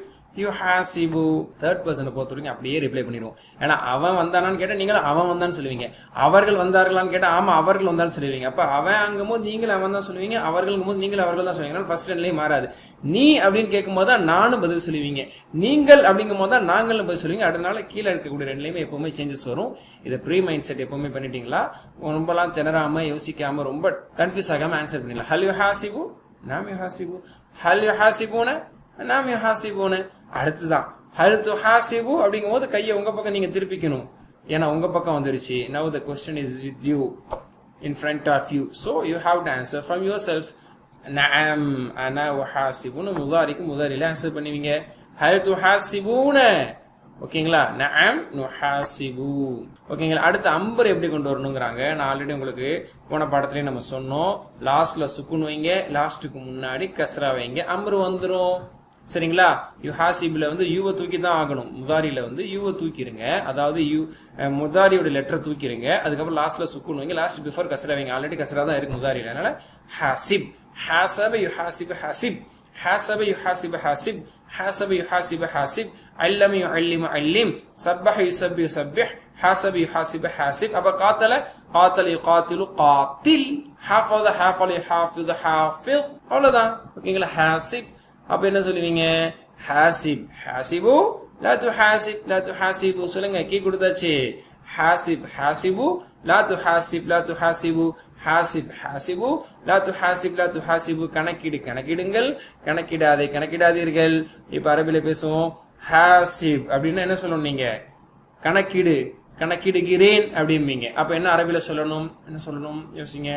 யுஹாசிபு. தேர்ட் பர்சனை பொறுத்த வரைக்கும் அப்படியே ரிப்ளை பண்ணிடுவோம். ஏன்னா அவன் வந்தானான்னு கேட்டா நீங்களும் அவன் வந்தான்னு சொல்லுவீங்க. அவர்கள் வந்தார்களான்னு கேட்டா ஆமா அவர்கள் வந்தான்னு சொல்லுவீங்க. அப்ப அவன் அங்கும் போது நீங்களும் அவன் தான் சொல்லுவீங்க, அவர்களுங்கும் போது நீங்கள் அவர்கள் தான் சொல்லுவீங்க. ஃபர்ஸ்ட் ரெண்டுலயும் மாறாது. நீ அப்படின்னு கேட்கும் போது தான் நானும் பதில் சொல்லுவீங்க, நீங்கள் அப்படிங்கும் போது தான் நாங்களும் பதில் சொல்லுவீங்க. அதனால கீழே இருக்கக்கூடிய ரெண்டுலயுமே எப்பவுமே சேஞ்சஸ் வரும். இதை ப்ரீ மைண்ட் செட் எப்பவுமே பண்ணிட்டீங்களா? ரொம்பலாம் திணறாம யோசிக்காம ரொம்ப கன்ஃபியூஸ் ஆகாம ஆன்சர் பண்ணிடலாம். ஹல் யுஹாசிபு, நாம் யுஹாசிபு. ஹல் யுஹாசிபுன, நாம் யுஹாசிபுன. அடுத்துதான் ஹல் துஹாசிபு அப்படிங்கும் போது கையை உங்க பக்கம் நீங்க திருப்பிக்கணும். ஏன்னா உங்க பக்கம் வந்துருச்சு. Now the question is with you, in front of you, so you have to answer from yourself. நஅம் அனா உஹாசிபுன முதாரிக்கு முதாரில ஆன்சர் பண்ணுவீங்க. ஹல் துஹாசிபுன. ஓகேங்களா? நஅம் நுஹாசிபு. ஓகேங்களா? அடுத்து அம்பர் எப்படி கொண்டு வரணுங்கிறாங்க. நான் ஆல்ரெடி உங்களுக்கு போன பாடத்திலேயே நம்ம சொன்னோம். லாஸ்ட்ல சுக்குன் வைங்க, லாஸ்ட்டுக்கு முன்னாடி கஸ்ரா வைங்க, அம்பர் வந்துரும். சரிங்களா? யுஹாசிபுல யூவை தூக்கி தான் ஆகணும். முதாரியில யூவை தூக்கிருங்க. அதாவது யூ முதாரியோட லெட்டரை தூக்கிருங்க. அதுக்கப்புறம் லாஸ்ட்ல சுக்குன் வைங்க, லாஸ்ட் பிஃபோர் கஸ்ரா வைங்க. ஆல்ரெடி கஸ்ரா தான் இருக்கு முதாரியில. அதனால ஹாசிப், ஹாசப யுஹாசிபு ஹாசிப், ஹாசப யுஹாசிபு ஹாசிப், ஹாசப யுஹாசிபு ஹாசிப், அல்லம யுஅல்லிமு அல்லிம், சப்பஹ யுஸப்பி யுஸப்பிஹ், ஹாசப யுஹாசிபு ஹாசிப். அப்ப காத்தல, காத்தல யுகாத்திலு காத்தில், ஹாஃபஸ ஹாஃபல யுஹாஃபிது ஹாஃபிஸ். அவ்வளவுதான். ஓகேங்களா? ஹாசிப். அப்ப என்ன சொல்லுவீங்க? ஹாசிப் ஹாசிபு, லா துஹாசிப் லா துஹாசிபு. சொல்லுங்க. கீ கொடுத்தாச்சு. ஹாசிப் ஹாசிபு, லா துஹாசிப் லா துஹாசிபு. ஹாசிப் ஹாசிபு, லா துஹாசிப் லா துஹாசிபு. கணக்கிடு கணக்கிடுங்கள், கணக்கிடாதே கணக்கிடாதீர்கள். இப்ப அரபில பேசுவோம். ஹாசிப் அப்படின்னா என்ன சொல்லணும்? நீங்க கணக்கிடு, கணக்கிடுகிறேன் அப்படிம்பீங்க. அப்ப என்ன அரபில சொல்லணும்? என்ன சொல்லணும்? யோசிங்க.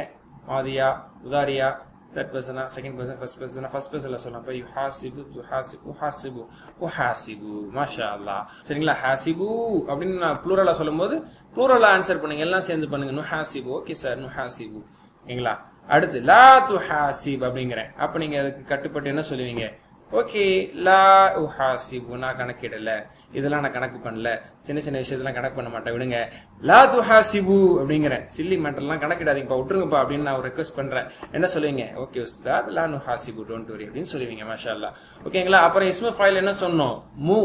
மாதியா, உதாரியா, தேர்ட் பர்சனா, செகண்ட் பர்சன், ஃபர்ஸ்ட் பர்சன்ல சொல்லலாம். அப்ப யுஹாசிபு, துஹாசிபு, உஹாசிபு, உஹாசிபு. மாஷா அல்லாஹ். சரிங்களா? ஹாசிபு அப்படின்னு நான் ப்ளூரலா சொல்லும்போது ப்ளூரலா ஆன்சர் பண்ணுங்க, எல்லாம் சேர்ந்து பண்ணுங்க. நுஹாசிபு. ஓகே சார், நுஹாசிபு. ஓகேங்களா? அடுத்து லா துஹாசிப் அப்படிங்கிறேன். அப்ப நீங்க அதுக்கு கட்டுப்பட்டு என்ன சொல்லுவீங்க? ஓகே, லா உஹாசிபு, நான் கணக்கிடல, இதெல்லாம் நான் கணக்கு பண்ணல, சின்ன சின்ன விஷயத்தெல்லாம் கணக்கு பண்ண மாட்டேன், விடுங்க. லா துஹாசிபு அப்படிங்கிறேன். சில்லி மேட்டர்லாம் கணக்கிடாதீங்கப்பா, விட்டுருங்கப்பா அப்படின்னு நான் ரெக்வஸ்ட் பண்றேன். என்ன சொல்லுவீங்க? ஓகே உஸ்தாத், லா நுஹாசிபு, டோன்ட் வரி அப்படின்னு சொல்லுவீங்க. மாஷா அல்லாஹ். ஓகேங்களா? அப்புறம் இஸ்மு ஃபைல் என்ன சொன்னோம்? மூ,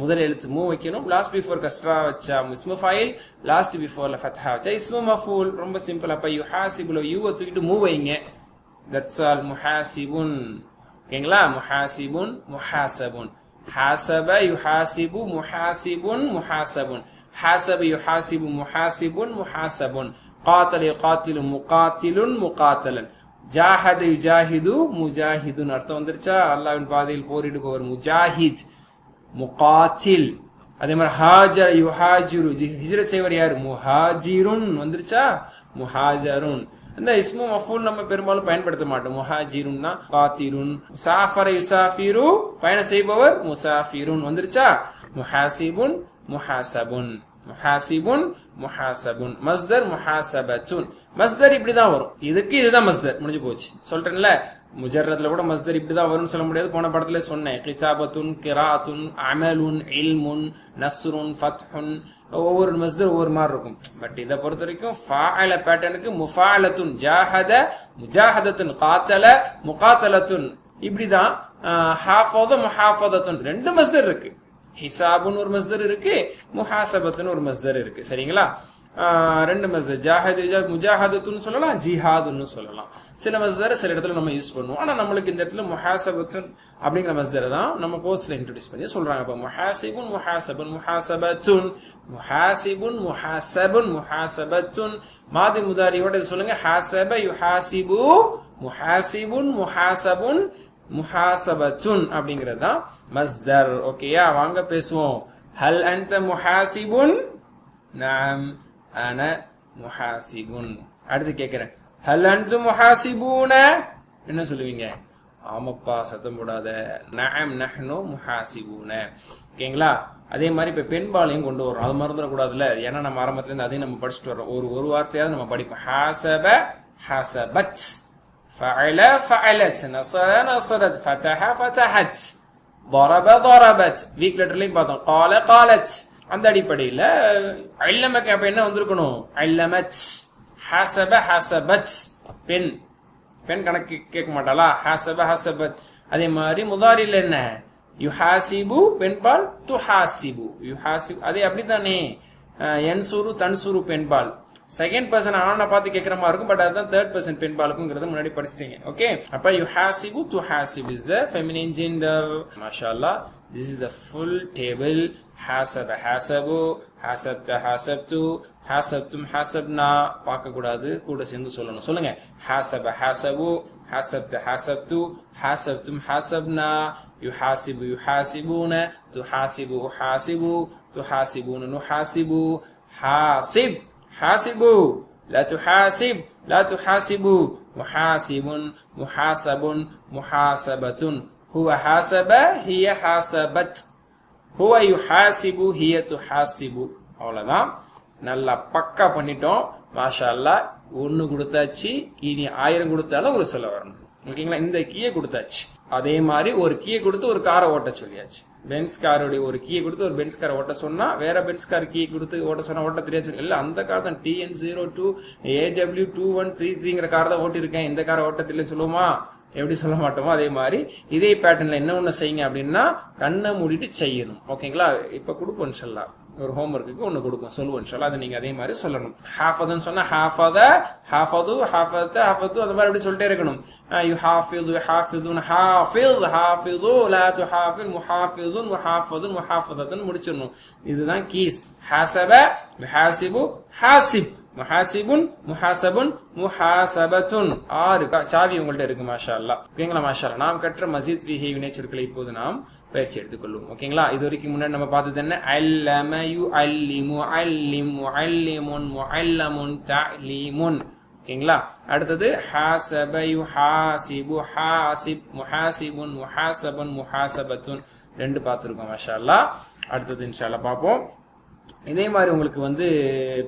முதல் எழுத்து மூ வைக்கணும். லாஸ்ட் பிஃபோர் கஸ்ரா வச்சா இஸ்மு ஃபைல், லாஸ்ட் பிஃபோர்ல ஃபத்ஹா வச்சா இஸ்மு மஃபூல். ரொம்ப சிம்பிள். அப்ப யுஹாசிபுல யூவை தூக்கிட்டு மூ வைங்க. That's all. முஹாசிபுன். ஓகேங்களா? முஹாசிபுன், முஹாசபுன். ஹாசப யுஹாசிபு, முஹாசிபுன், முஹாசபுன். ஹாசப யுஹாசிபு, முஹாசிபுன், முஹாசபுன். قاتل يقاتل مقاتل مقاتلا. ஜாஹத யுஜாஹிது, முஜாஹிதுன். அர்த்தம் வந்துருச்சா? அல்லாஹ்வின் பாதையில் போரிடுபவர் முஜாஹித். முகாத்தில். அதே மாதிரி ஹாஜர் யுஹாஜிரு, ஹிஜ்ரத் செய்வர் யாரு? முஹாஜிருன். வந்துருச்சா? முஹாஜருன். இந்த இஸ்மு மஃபூல் நம்ம பெரும்பாலும் பயன்படுத்த மாட்டோம். முஹாஜிருன் தான். காத்திருன். சாஃபர யுசாஃபிரு, பயணம் செய்பவர் முசாஃபிருன். வந்துருச்சா? முஹாசிபுன், முஹாசபுன். முஹாசிபுன், முஹாசபுன். மஸ்தர் முஹாசபத்துன். மஸ்தர் இப்படிதான் வரும். இதுக்கு இதுதான் மஸ்தர். முடிஞ்சு போச்சு. சொல்றேன்ல, முஜர்ரத்ல கூட மஸ்தர் இப்படிதான் வரும்னு சொல்ல முடியாது. போன படத்துல சொன்னேன். கிதாபத்துன், கிராஅத்துன், அமலுன், இல்முன், நஸ்ருன், ஃபத்ஹுன். ஒவ்வொரு மஸ்தர் ஒவ்வொரு மாதிரி இருக்கும். பட் இதை பொறுத்த வரைக்கும் ஃபாஅல பேட்டர்னுக்கு முஃபாஅலத்துன், ஜாஹத முஜாஹதத்துன், காத்தல முகாத்தலத்துன், இப்படிதான். ஹாஃபத முஹாஃபதத்துன், ரெண்டு மஸ்தர் இருக்கு. ஹிசாபுன் ஒரு மஸ்தர் இருக்கு, முஹாசபத்துன் ஒரு மஸ்தர் இருக்கு. சரிங்களா? ரெண்டு மஸ்தர். ஜாஹது முஜாஹதத்துன்னு சொல்லலாம், ஜிஹாதுன்னு சொல்லலாம். சில மஸ்தரை சில இடத்துல நம்ம யூஸ் பண்ணுவோம். ஆனா நம்மளுக்கு இந்த இடத்துல முஹாசபத்துன் அப்படிங்கிற மஸ்தரை தான் நம்ம கோர்ஸ்ல இன்ட்ரோடியூஸ் பண்ணி சொல்றாங்க. அப்ப முஹாசிபுன், முஹாசபுன், முஹாசபத்துன். முஹாசிபுன், முஹாசபுன், முஹாசபத்துன். மாதி முதாரியோட சொல்லுங்க. ஹாசப யுஹாசிபு, முஹாசிபுன், முஹாசபுன், முஹாசபத்துன் அப்படிங்கிறது தான் மஸ்தர். ஓகேயா? வாங்க பேசுவோம். ஹல் அன்த முஹாசிபுன்? நஅம் அன முஹாசிபுன். அடுத்து கேக்குறேன், ஹல் அன்தும் முஹாசிபூன? என்ன சொல்லுவீங்க? ஆமாப்பா, சத்தம் போடாத. நஅம் நஹ்னு முஹாசிபூன. ஓகேங்களா? அதே மாதிரி இப்ப பெண்பாலையும் கொண்டு வரோம். அது மறந்துடக்கூடாதுல்ல. ஏன்னா நம்ம ஆரம்பத்துல இருந்து அதையும் நம்ம படிச்சுட்டு வரோம். ஒரு வார்த்தையாவது நம்ம படிப்போம். ஹாசப ஹாசபத், ஃபஅல ஃபஅலத், நஸர நஸரத், ஃபதஹ ஃபதஹத், ضرب ضربت. வீக் லெட்டர்லயும் பார்த்தோம். قال قالت. அந்த அடிப்படையில அல்லமக அப்ப என்ன வந்திருக்கணும்? அல்லமத். ஹாசப ஹாசபத், பெண். பெண் கணக்கு கேட்க மாட்டாளா? ஹாசப ஹாசபத். அதே மாதிரி முதாரில் என்ன? யுஹாசிபு பெண்பால், துஹாசிபு யுஹாசிபு. அதே அப்படித்தானே. என்சூரு தன்சூரு பெண்பால். செகண்ட் பர்சன் ஆனா பார்த்து கேட்கிற மாதிரி இருக்கும். பட் அதுதான் தேர்ட் பர்சன் பெண்பாலுக்குங்கிறது முன்னாடி படிச்சிட்டீங்க. ஓகே? அப்ப யுஹாசிபு, துஹாசிபு இஸ் த ஃபெமினின் ஜெண்டர். மாஷாஅல்லாஹ். This is the full table. ஹாசப ஹாசபு, ஹாசப்த ஹாசப்து, ஹாசப்தும் ஹாசப்னா. பார்க்க கூடாது, கூட சேர்ந்து சொல்லணும். சொல்லுங்க. ஹாசப ஹாசபு, ஹாசப்த ஹாசப்து, ஹாசப்தும் ஹாசப்னா. யுஹாசிபு யுஹாசிபூன, துஹாசிபு உஹாசிபு, துஹாசிபூன நுஹாசிபு. ஹாசிப் ஹாசிபு, லா துஹாசிப் லா துஹாசிபு. முஹாசிபுன், முஹாசபுன், முஹாசபத்துன். ஹுவ ஹாசப, ஹிய ஹாசபத். ஹுவ யுஹாசிபு, ஹிய துஹாசிபு. அவ்வளவுதான். நல்லா பக்கா பண்ணிட்டோம். மாஷா அல்லாஹ். 1 கொடுத்தாச்சு. இனி 1000 கொடுத்தாலும் ஒரு சொல்ல வரணும். ஓகேங்களா? இந்த கீயை கொடுத்தாச்சு. அதே மாதிரி ஒரு கீயை கொடுத்து ஒரு காரை ஓட்ட சொல்லியாச்சு. பென்ஸ் காரோடைய ஒரு கீயை கொடுத்து ஒரு பென்ஸ் காரை ஓட்ட சொன்னா, வேற பென்ஸ் கார் கீயை கொடுத்து ஓட்ட சொன்னா ஓட்ட தெரியாது. இல்ல, அந்த கார் தான் TN02 AW2133 கார் தான் ஓட்டி இருக்கேன், இந்த காரை ஓட்ட தெரியல சொல்லுவோமா? எப்படி சொல்ல மாட்டோமோ அதே மாதிரி இதே பேட்டர்ன்ல என்ன ஒண்ணு செய்யுங்க அப்படின்னா, கண்ணை மூடிட்டு செய்யணும். ஓகேங்களா? இப்ப கொடுப்போம் இன்ஷால்லா. ஒரு ஹோம்ஒர்க்கு ஒண்ணு கொடுப்போம், சொல்லுவோம் இன்ஷால்லா. அதை நீங்க அதே மாதிரி சொல்லணும். ஹாஃபதுன்னு சொன்னா ஹாஃபத, ஹாஃபது, ஹாஃபத, ஹாஃபது, அந்த மாதிரி அப்படி சொல்லிட்டே இருக்கணும். யுஹாஃபிது, யுஹாஃபிதுன், ஹாஃபிஸ், ஹாஃபிது, லா துஹாஃபில், முஹாஃபிதுன், முஹாஃபதுன், முஹாஃபதத்துன் முடிச்சிடணும். இதுதான் கீஸ். ஹாசப, முஹாசிபு, ஹாசிப், முஹாசிபுன், முஹாசபுன், முஹாசபத்துன். 6 சாவி உங்கள்ட்ட இருக்கு. மாஷா அல்லாஹ். ஓகேங்களா? மாஷா அல்லாஹ். நாம் கற்ற மஸீத் ஃபிஹி வினைச்சொற்களை இப்போது நாம் பயிற்சி எடுத்துக்கொள்வோம். ஓகேங்களா? இது வரைக்கும் முன்னாடி நம்ம பார்த்தது என்ன? அல்லம யுஅல்லிமு, அல்லிம், முஅல்லிமுன், முஅல்லமுன், தஅலீமுன். ஓகேங்களா? அடுத்தது ஹாசப யுஹாசிபு, ஹாசிப், முஹாசிபுன், முஹாசபன், முஹாசபத்துன் 2 பார்த்துருக்கோம் மாஷா அல்லாஹ். அடுத்தது இன்ஷா அல்லாஹ் பார்ப்போம். இதே மாதிரி உங்களுக்கு வந்து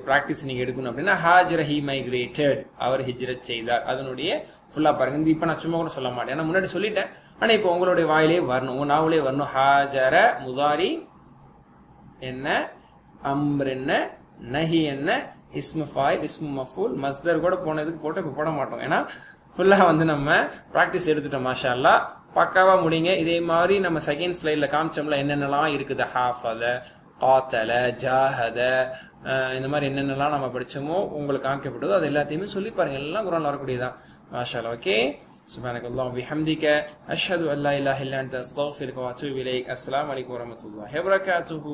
பிராக்டிஸ் நீங்க எடுக்கணும் அப்படின்னா ஹாஜர ஹி மைக்ரேட்டட், அவர் ஹிஜ்ரத் செய்தார், அதனுடைய ஃபுல்லா பாருங்க. இந்த இப்ப நான் சும்மா கூட சொல்ல மாட்டேன், ஏன்னா முன்னாடி சொல்லிட்டேன். ஆனா இப்போ உங்களுடைய வாயிலே வரணும், உங்க நாவலே வரணும். ஹாஜர முதாரி என்ன, அம்ர் என்ன, நஹி என்ன, இஸ்மு ஃபாயில், இஸ்மு மஃபூல், மஸ்தர் கூட போனதுக்கு போட்டு இப்ப போட மாட்டோம், ஏன்னா ஃபுல்லா வந்து நம்ம பிராக்டிஸ் எடுத்துட்டோம் மாஷா அல்லாஹ். பக்காவா முடிங்க. இதே மாதிரி நம்ம செகண்ட் ஸ்லைட்ல காமிச்சோம்ல என்னென்னலாம் இருக்குது, ஹாஃபத, காத்தல, ஜாஹத, இந்த மாதிரி என்னென்னலாம் நம்ம படிச்சோமோ உங்களுக்கு காமிக்கப்பட்டதோ அது எல்லாத்தையுமே சொல்லி பாருங்க. எல்லாம் குர்ஆன்ல வரக்கூடியதான் மாஷா அல்லாஹ். ஓகே, சுப்ஹானக்கல்லாஹு வ பிஹம்திக அஷ்ஹது அல்லா இலாஹா இல்லா அன்த அஸ்தக்ஃபிருக வ அத்தூபு இலைக். அஸ்ஸலாமு அலைக்கும் வ ரஹ்மத்துல்லாஹி வ பரகாத்துஹு.